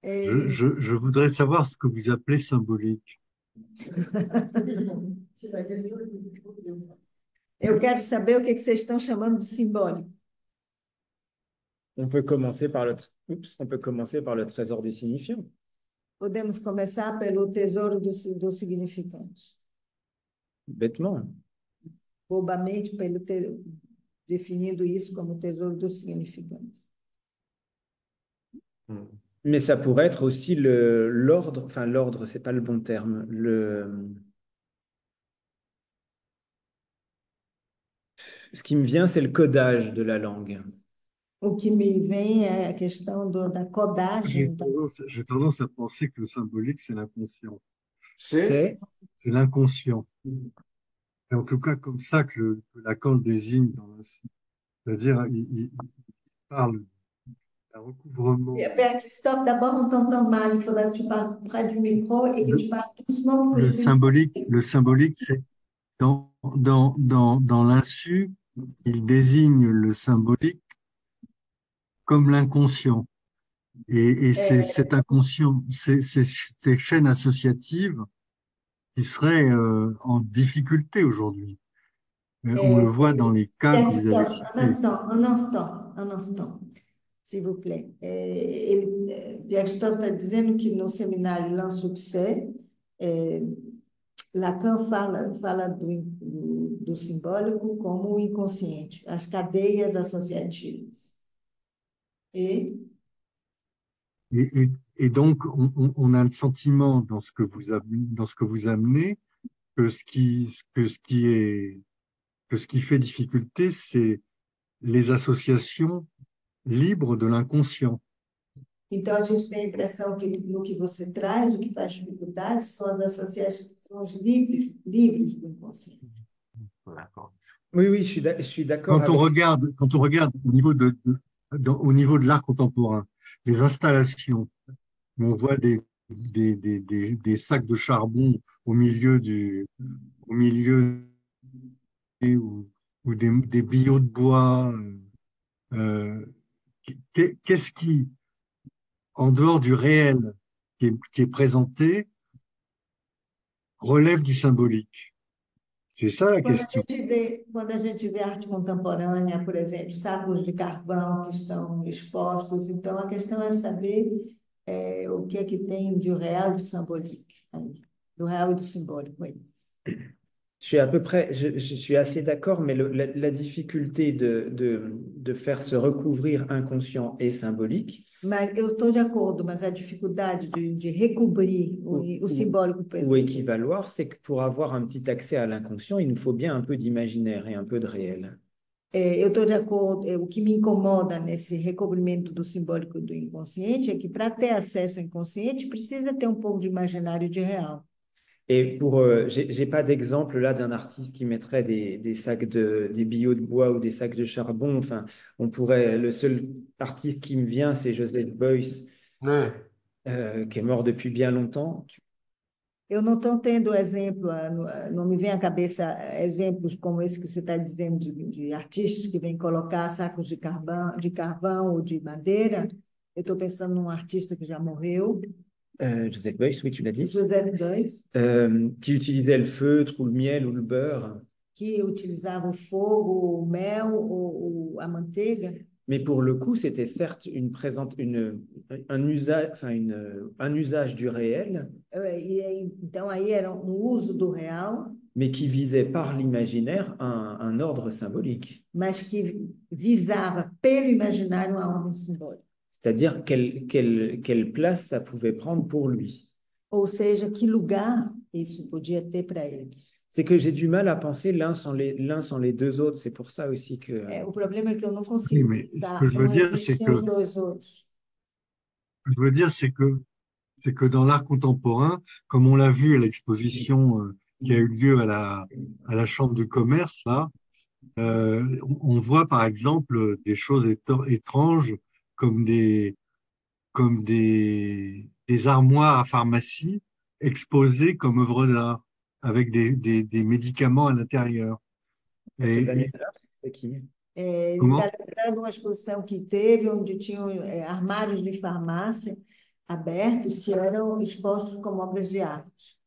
Je voudrais savoir ce que vous appelez symbolique. Eu quero saber o que vocês estão chamando de simbólico. On peut commencer par le trésor des signifiants. Podemos começar pelo tesouro dos significantes. Bêtement. Bobamente, definindo isso como tesouro dos significantes. Mais ça pourrait être aussi l'ordre, enfin l'ordre, c'est pas le bon terme, ce qui me vient, c'est le codage de la langue. O que me vem é a questão da codagem. J'ai tendance à penser que le symbolique, c'est l'inconscient. C'est l'inconscient. Et en tout cas, comme ça que Lacan le désigne dans l'insu. C'est-à-dire, il parle d'un recouvrement. Stop, d'abord, on t'entend mal. Il faudra que tu parles près du micro et que tu parles doucement. Le symbolique, c'est dans l'insu, il désigne le symbolique comme l'inconscient. Et c'est cet inconscient, ces chaînes associatives qui seraient en difficulté aujourd'hui. On le voit dans les cas que vous avez cités. Un instant, s'il vous plaît. Pierre Stop está dizendo que no seminário L'Insuccès, Lacan fala do simbólico como o inconsciente, as cadeias associativas. Et et donc, on a le sentiment dans ce que vous amenez que ce qui fait difficulté, c'est les associations libres de l'inconscient. Então, a gente tem a impressão que no que você traz, o que faz dificuldade são as associações livres do inconsciente. D'accord. Oui, oui, je suis d'accord avec... Quand on regarde au niveau de l'art contemporain, les installations, où on voit des sacs de charbon au milieu ou des billots de bois, qu'est-ce qui, en dehors du réel qui est présenté, relève du symbolique? C'est ça la question. Quando a gente vê arte contemporânea, por exemplo, sacos de carvão que estão expostos, então a questão é saber o que é que tem de real e do symbolique, do real e do simbólico aí. Je suis à peu près, je suis assez d'accord, mais la difficulté de faire se recouvrir inconscient et symbolique. Mas eu estou de acordo, mas a dificuldade de recobrir o simbólico ou équivaloir, c'est que pour avoir un petit accès à l'inconscient, il nous faut bien un peu d'imaginaire et un peu de réel. Eu estou de acordo, o que me incomoda nesse recobrimento do simbólico do inconsciente é que para ter acesso ao inconsciente precisa ter um pouco de imaginário e de real. Et j'ai pas d'exemple là d'un artiste qui mettrait des sacs des billots de bois ou des sacs de charbon. Enfin, le seul artiste qui me vient, c'est Joseph Beuys, qui est mort depuis bien longtemps. Eu não estou tendo exemplo, não me vem à cabeça exemplos como esse que você está dizendo de artistas que vêm colocar sacos de carvão ou de madeira. Eu estou pensando num artista que já morreu. Joseph Beuys, oui, tu l'as dit. Joseph Beuys. Qui utilisait le feutre ou le miel ou le beurre. Qui utilizava o fogo, o mel ou a manteiga. Mais pour le coup, c'était certes un usage du réel. Então aí era uso do real. Mais qui visait par l'imaginaire un ordre symbolique. Mas que visava pelo imaginário uma ordem simbólica. C'est-à-dire quelle place ça pouvait prendre pour lui. Ou seja, que lugar isso podia ter para ele. C'est que j'ai du mal à penser l'un sans les deux autres. C'est pour ça aussi que... O problema é que eu não consigo. Oui, mais ce que je veux dire, c'est que dans l'art contemporain, comme on l'a vu à l'exposition qui a eu lieu à la Chambre de commerce, là, on voit par exemple des choses étranges comme des armoires à pharmacie exposées comme œuvres d'art avec des médicaments à l'intérieur. C'est qui? Está lembrando uma exposição que teve, onde tinham armários de farmácia abertos que eram expostos como obras de arte.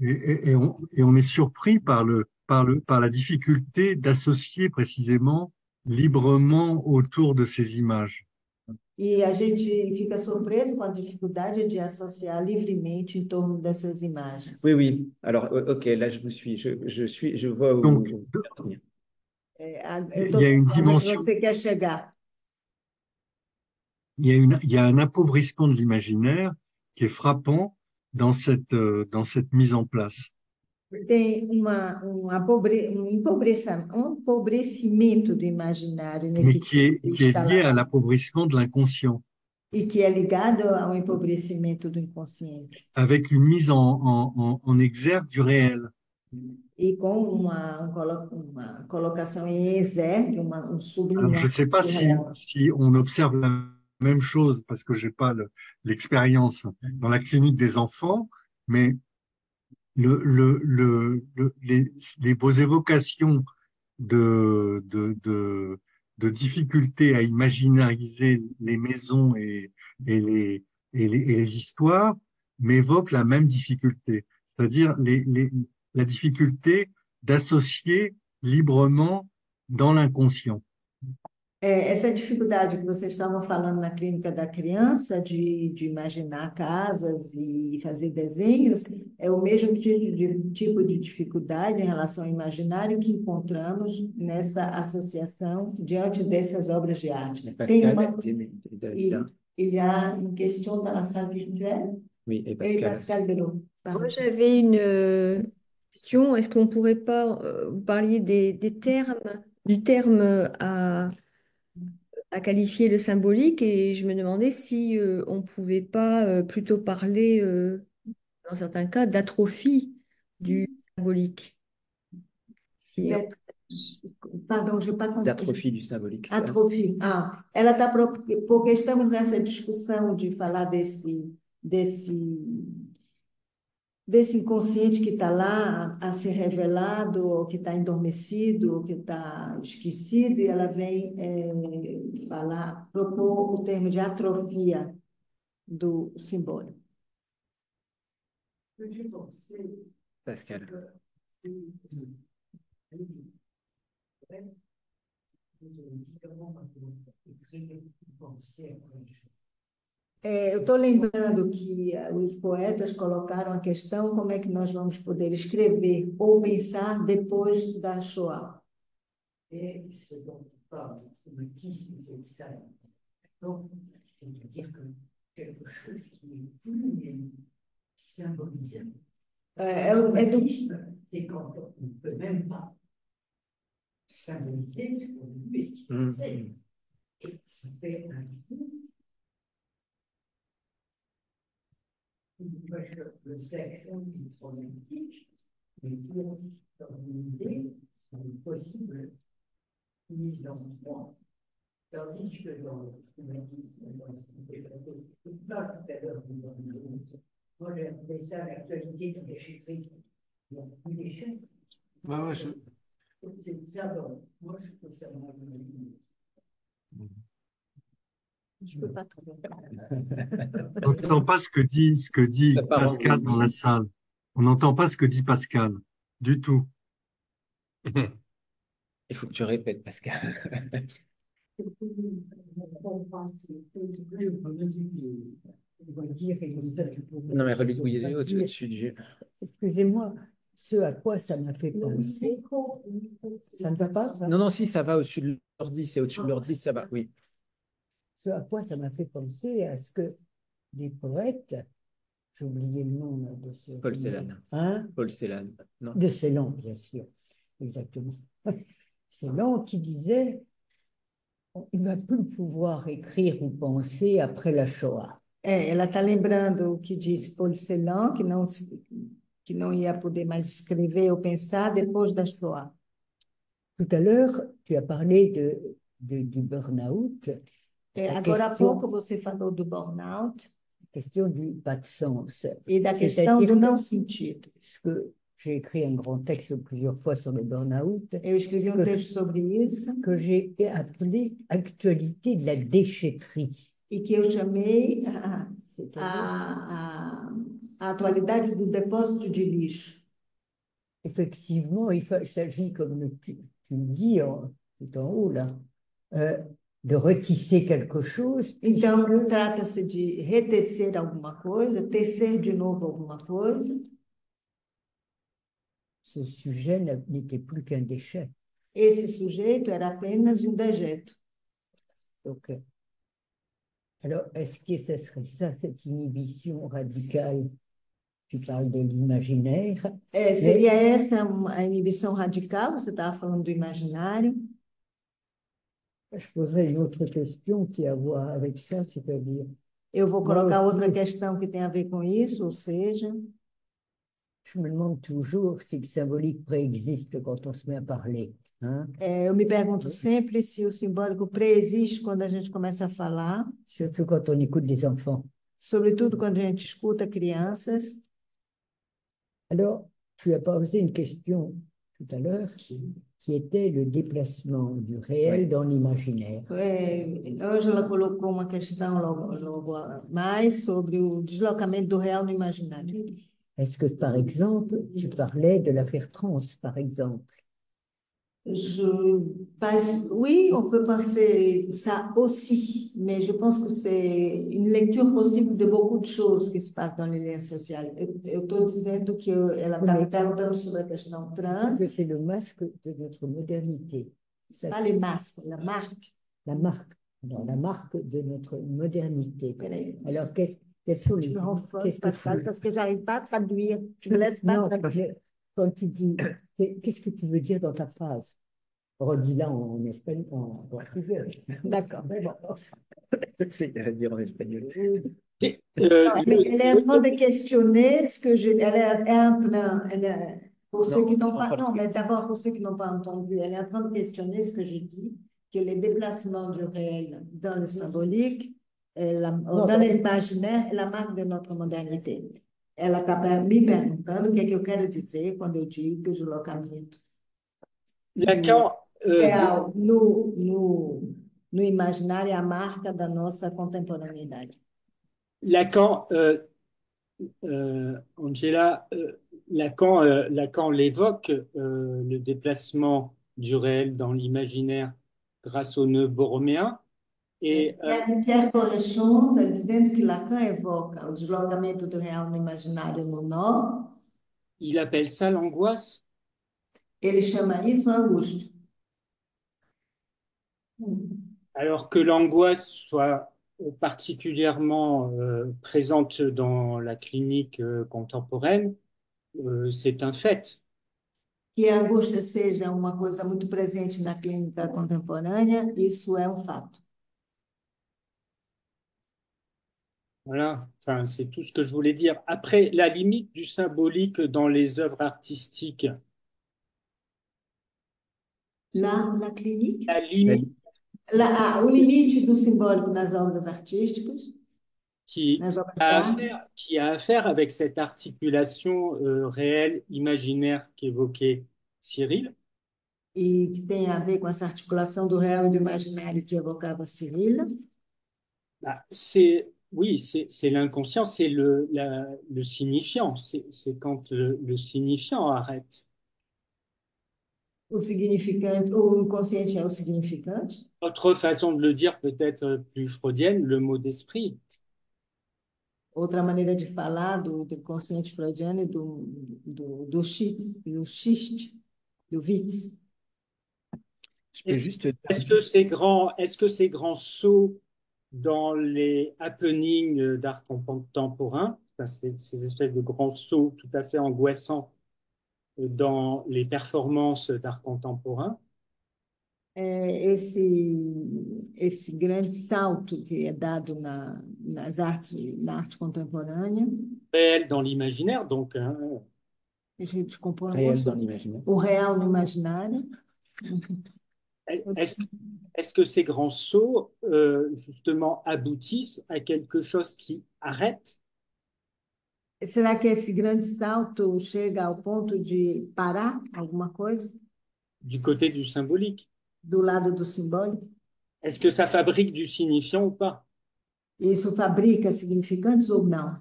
Et on est surpris par la difficulté d'associer précisément librement autour de ces images. E a gente fica surpreso com a dificuldade de associar livremente em torno dessas imagens. Oui, oui. Alors, ok, là, je vous suis. Je vois où... Donc, Il y a une dimension... Você quer chegar. Il y a un appauvrissement de l'imaginaire qui est frappant dans cette mise en place. Tem empobrecimento do imaginário nesse mais qui est lié à l'appauvrissement de l'inconscient. E que é ligado ao empobrecimento do inconsciente. Avec une mise en exergue du réel. E com uma colocação em exergue, sublinhar. Je ne sais pas si on observe la même chose, parce que je n'ai pas l'expérience dans la clinique des enfants, mais vos évocations de difficultés à imaginariser les maisons et les histoires m'évoquent la même difficulté, c'est-à-dire la difficulté d'associer librement dans l'inconscient. Essa dificuldade que vocês estavam falando na clínica da criança, de imaginar casas e fazer desenhos, é o mesmo tipo de dificuldade em relação ao imaginário que encontramos nessa associação diante dessas obras de arte. Tem uma... Il y a une question dans la salle virtuelle. Oui, et Et Pascal Bello. Moi, j'avais une question. Est-ce qu'on ne pourrait pas, vous parliez des termes, du terme à qualifier le symbolique, et je me demandais si on ne pouvait pas plutôt parler, dans certains cas, d'atrophie du symbolique. Si, Pardon, je n'ai pas compris. D'atrophie du symbolique. Atrofia. Ela está porque estamos nessa discussão de falar desse inconsciente que está lá a ser revelado, ou que está endormecido, ou que está esquecido, e ela vem propor o termo de atrofia do simbólico. Pascal. Eu estou lembrando que os poetas colocaram a questão como é que nós vamos poder escrever ou pensar depois da Shoah. Ce dont tu parles, le qui vous êtes ça, c'est-à-dire que quelque chose qui n'est plus symbolisant. C'est quand on ne peut même pas symboliser ce qu'on veut et ce qu'on sait. Et ça fait un coup. Le sexe est problématique, mais pour une idée, c'est possible mise dans un point. Tandis que dans le traumatisme, dans ce qui s'est passé, je parle tout à l'heure du burn-out. Moi, j'ai appelé ça l'actualité de l'échec. Il n'y a plus d'échec. C'est ça, donc, moi, je trouve ça vraiment une. Je ne peux pas trouver. On n'entend pas ce que dit Pascal dans la salle. On n'entend pas ce que dit Pascal, du tout. Il faut que tu répètes, Pascal. Non, mais relis au-dessus du... Excusez-moi, ce à quoi ça m'a fait penser, ça ne va pas, ça? Non, si, ça va au-dessus de l'ordi, c'est au-dessus de l'ordi, ça va, oui. Ce à quoi ça m'a fait penser à ce que des poètes, j'ai oublié le nom de ce... Paul Celan. Hein? Paul Celan, non? De Celan, bien sûr, exactement. Celan qui disait, il ne va plus pouvoir écrire ou penser après la Shoah. Ela está lembrando o que disse Paul Celan, que não ia poder mais escrever ou pensar depois da Shoah. Tout à l'heure, tu as parlé du burn-out. Agora há pouco você falou do burn-out. A question du pas de sens. Et da questão do não sentido. Que j'ai écrit un grand texte plusieurs fois sur le burn-out. Eu escrevi texto sobre isso. Que j'ai appelé actualité de la déchetterie. E que eu chamei a atualidade do depósito de lixo. Effectivement, il s'agit, comme tu le dis tout en haut là, de retisser quelque chose. Então, trata-se de retecer alguma coisa, tecer de novo alguma coisa. Ce sujet n'était plus qu'un déchet. Esse sujeito era apenas dejeto. Donc, alors, est-ce que ce serait ça, cette inhibition radicale? Tu parles de l'imaginaire. Seria essa a inibição radical? Você estava falando do imaginário? Je poserai une autre question qui a à voir avec ça, c'est-à-dire... Eu vou colocar outra questão que tem a ver com isso, ou seja... Je me demande toujours si le symbolique préexiste quand on se met à parler. Hein? Eu me pergunto sempre se o simbólico pré-existe quando a gente começa a falar. Surtout quand on écoute des enfants. Sobretudo quando a gente escuta crianças. Alors, tu as posé une question tout à l'heure qui était le déplacement du réel dans l'imaginaire. Ângela colocou uma questão logo mais sobre o deslocamento do real no imaginário. Est-ce que, par exemple, tu parlais de l'affaire trans, par exemple? Oui, on peut penser ça aussi, mais je pense que c'est une lecture possible de beaucoup de choses qui se passent dans les liens sociaux. Eu estou dizendo que ela está me perguntando sobre a questão trans. Que c'est le masque de notre modernité. Ça, Pas les masques, la marque. la marque, non, la marque de notre modernité. Peraí, Alors, quels sont je les... me renforce, qu'est-ce que Pascal, tu- parce que j'arrive pas à traduire. Tu me laisses pas Non, traduire. quand tu dis, qu'est-ce que tu veux dire dans ta phrase? Redis-la en espagnol, en portugais. D'accord. C'est à dire en espagnol. Mais elle est en train de questionner ce que je. Elle est en train. Pour ceux qui n'ont pas. Non, mais d'abord, pour ceux qui n'ont pas entendu, elle est en train de questionner ce que je dis, que les déplacements du réel dans le symbolique, dans l'imaginaire, est la marque de notre modernité. Ela está me perguntando o que é que eu quero dizer quando eu digo que o deslocamento Lacan, real no imaginário é a marca da nossa contemporaneidade. Lacan, Angela, Lacan l'évoque, le déplacement du réel dans l'imaginaire grâce au nœud borroméen. Et Pierre Correchon está dizendo que Lacan evoca o deslocamento do real no imaginário no nó. il appelle ça l'angoisse. Ele chama isso angústia. Alors que l'angoisse soit particulièrement présente dans la clinique contemporaine, c'est un fait. Que a angústia seja uma coisa muito presente na clínica contemporânea, isso é um fato. Voilà, enfin, c'est tout ce que je voulais dire. Après, la limite du symbolique dans les œuvres artistiques. Na clínica? La limite. O limite do simbólico nas obras artísticas. Qui a à faire avec cette articulation réelle, imaginaire qu'évoquait Cyril. E que tem a ver com essa articulação do real e do imaginário que evocava Cyril. Oui, c'est l'inconscient, c'est le signifiant, c'est quand le signifiant arrête. O significante, o inconsciente é o significante. Autre façon de le dire, peut-être plus freudienne, le mot d'esprit. Outra maneira de falar do consciente freudiano e do schiste, do Witz. Est-ce que ces grands sauts dans les happenings d'art contemporain, ces espèces de grands sauts tout à fait angoissants dans les performances d'art contemporain, esse grande salto que é dado na arte contemporânea. Réel dans l'imaginaire, donc. Je comprends. Réel dans l'imaginaire. O real no imaginário. Est-ce que ces grands sauts, justement, aboutissent à quelque chose qui arrête? Será que esse grande salto chega ao ponto de parar alguma coisa? Du côté du symbolique. Do lado do simbólico? Est-ce que ça fabrique du signifiant ou pas? Isso fabrica significantes ou não?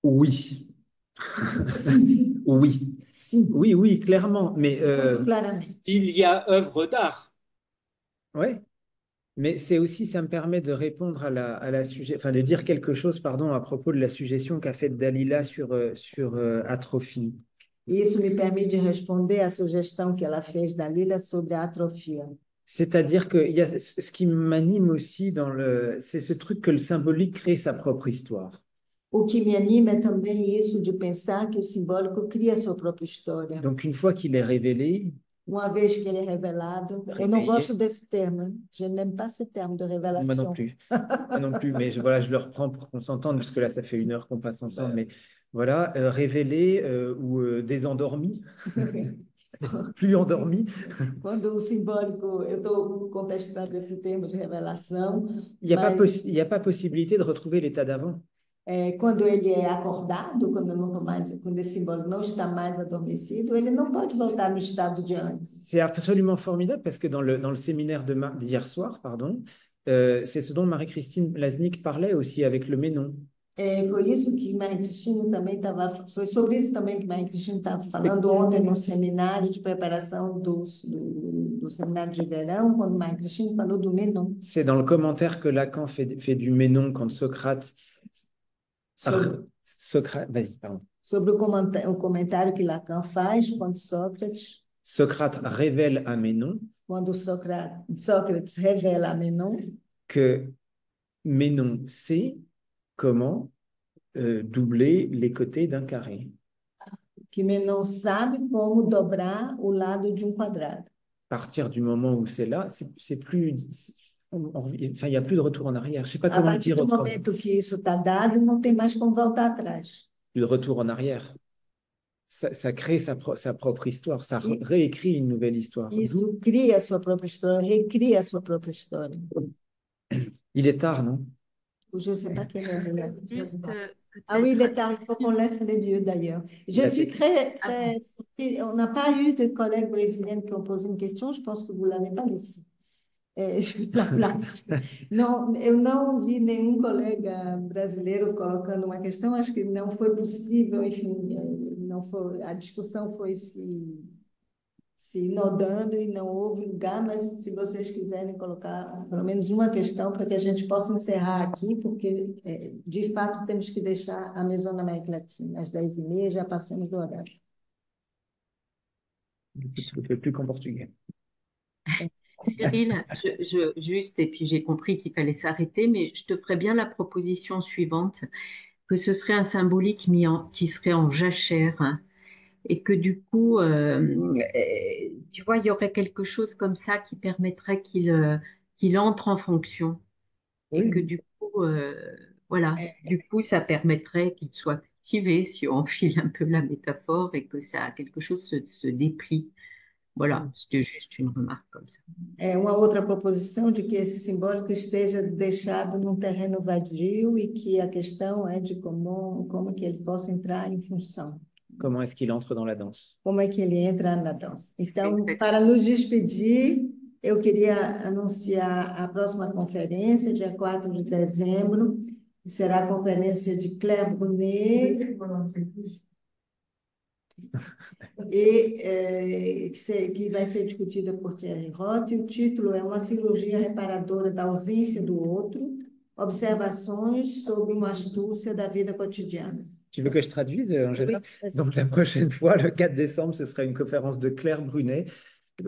Oui. Sim. Oui. Sim. Oui, clairement. Mais clairement. Il y a œuvre d'art. Oui. Mais c'est aussi, ça me permet de répondre à la de dire quelque chose, pardon, à propos de la suggestion qu'a faite Dalila sur atrophie. Isso me permet de responder à sugestão que ela fez, Dalila, sobre a atrofia. C'est-à-dire que ce qui m'anime aussi c'est ce truc que le symbolique crée sa propre histoire. O que me anima é também isso de pensar que o simbólico cria a sua própria história. Donc une fois qu'il est révélé, uma vez que ele é revelado, eu não gosto desse termo, je n'aime pas ce terme de révélation. Moi non plus, mais je le reprends pour qu'on s'entende, parce que là, ça fait 1 heure qu'on passe ensemble, mais voilà, révélé ou désendormi, plus endormi. Quando o simbólico, eu estou contestando esse termo de revelação. Il n'y a pas possibilité de retrouver l'état d'avant. Quando ele é acordado, quando esse simbólico não está mais adormecido, ele não pode voltar no estado de antes. C'est absolument formidable parce que dans le séminaire d'hier soir, c'est ce dont Marie-Christine Laznik parlait aussi avec le Ménon. Foi isso que Maria Cristina também estava. Foi sobre isso também que Maria Cristina estava falando ontem no seminário de preparação do seminário de verão, quando Maria Cristina falou do Menon. C'est dans le commentaire que Lacan fait du Ménon quand Socrate. Socrate, vas-y, pardon. Sobre o comentário que Lacan faz quando Socrate révèle à Ménon quando Sócrates revela a Menon que Ménon sait comment doubler les côtés d'un carré. Que Menon sabe como dobrar o lado de quadrado. À partir du moment où c'est là, c'est plus, enfin, il n'y a plus de retour en arrière. Je ne sais pas comment le dire autrement. A partir do momento que isso está dado, não tem mais como voltar atrás. Le retour en arrière. Ça crée sa propre histoire, ça réécrit une nouvelle histoire. Isso cria a sua própria história, recria a sua própria história. Il est tard, non? Je ne sais pas quelle heure il est. Ah oui, il est tard, il faut qu'on laisse les lieux d'ailleurs. Je suis très surprise. On n'a pas eu de collègues brésiliennes qui ont posé une question, je pense que vous ne l'avez pas laissée. Je la place. Não, eu não vi nenhum colega brasileiro colocando uma questão, acho que não foi possível, enfim, não foi, a discussão foi se inodando e não houve lugar, mas se vocês quiserem colocar pelo menos uma questão para que a gente possa encerrar aqui, porque de fato temos que deixar a Maison da América Latina às 10h30, já passamos do horário. Je ne fais plus qu'en portugais. Cyril, juste, et puis j'ai compris qu'il fallait s'arrêter, mais je te ferais bien la proposition suivante, que ce serait un symbolique qui serait en jachère, et que du coup, tu vois, il y aurait quelque chose comme ça qui permettrait qu'il entre en fonction, et que du coup, voilà, du coup, ça permettrait qu'il soit cultivé, si on file un peu la métaphore, et que ça, quelque chose se déplie. Voilà, c'était juste une remarque comme ça. Uma outra proposição de que esse simbólico esteja deixado num terreno vadio e que a questão é de como que ele possa entrar em função. Comment est-ce qu'il entre dans la danse? Como é que ele entra na dança? Então, para nos despedir, eu queria anunciar a próxima conferência, dia 4 de dezembro, que será a conferência de Claire Brunet, que vai ser discutida por Thierry Roth, e o título é Uma cirurgia reparadora da ausência do outro, observações sobre uma astúcia da vida quotidiana. Tu veux que je traduise, Angela? Oui, Donc la prochaine fois, le 4 décembre, ce sera une conférence de Claire Brunet.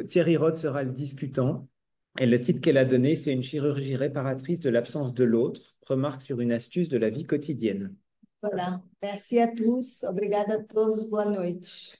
Thierry Roth sera le discutant. Et le titre qu'elle a donné, c'est Une chirurgie réparatrice de l'absence de l'autre, remarque sur une astuce de la vie quotidienne. Voilà. Merci à tous. Obrigada a todos. Boa noite.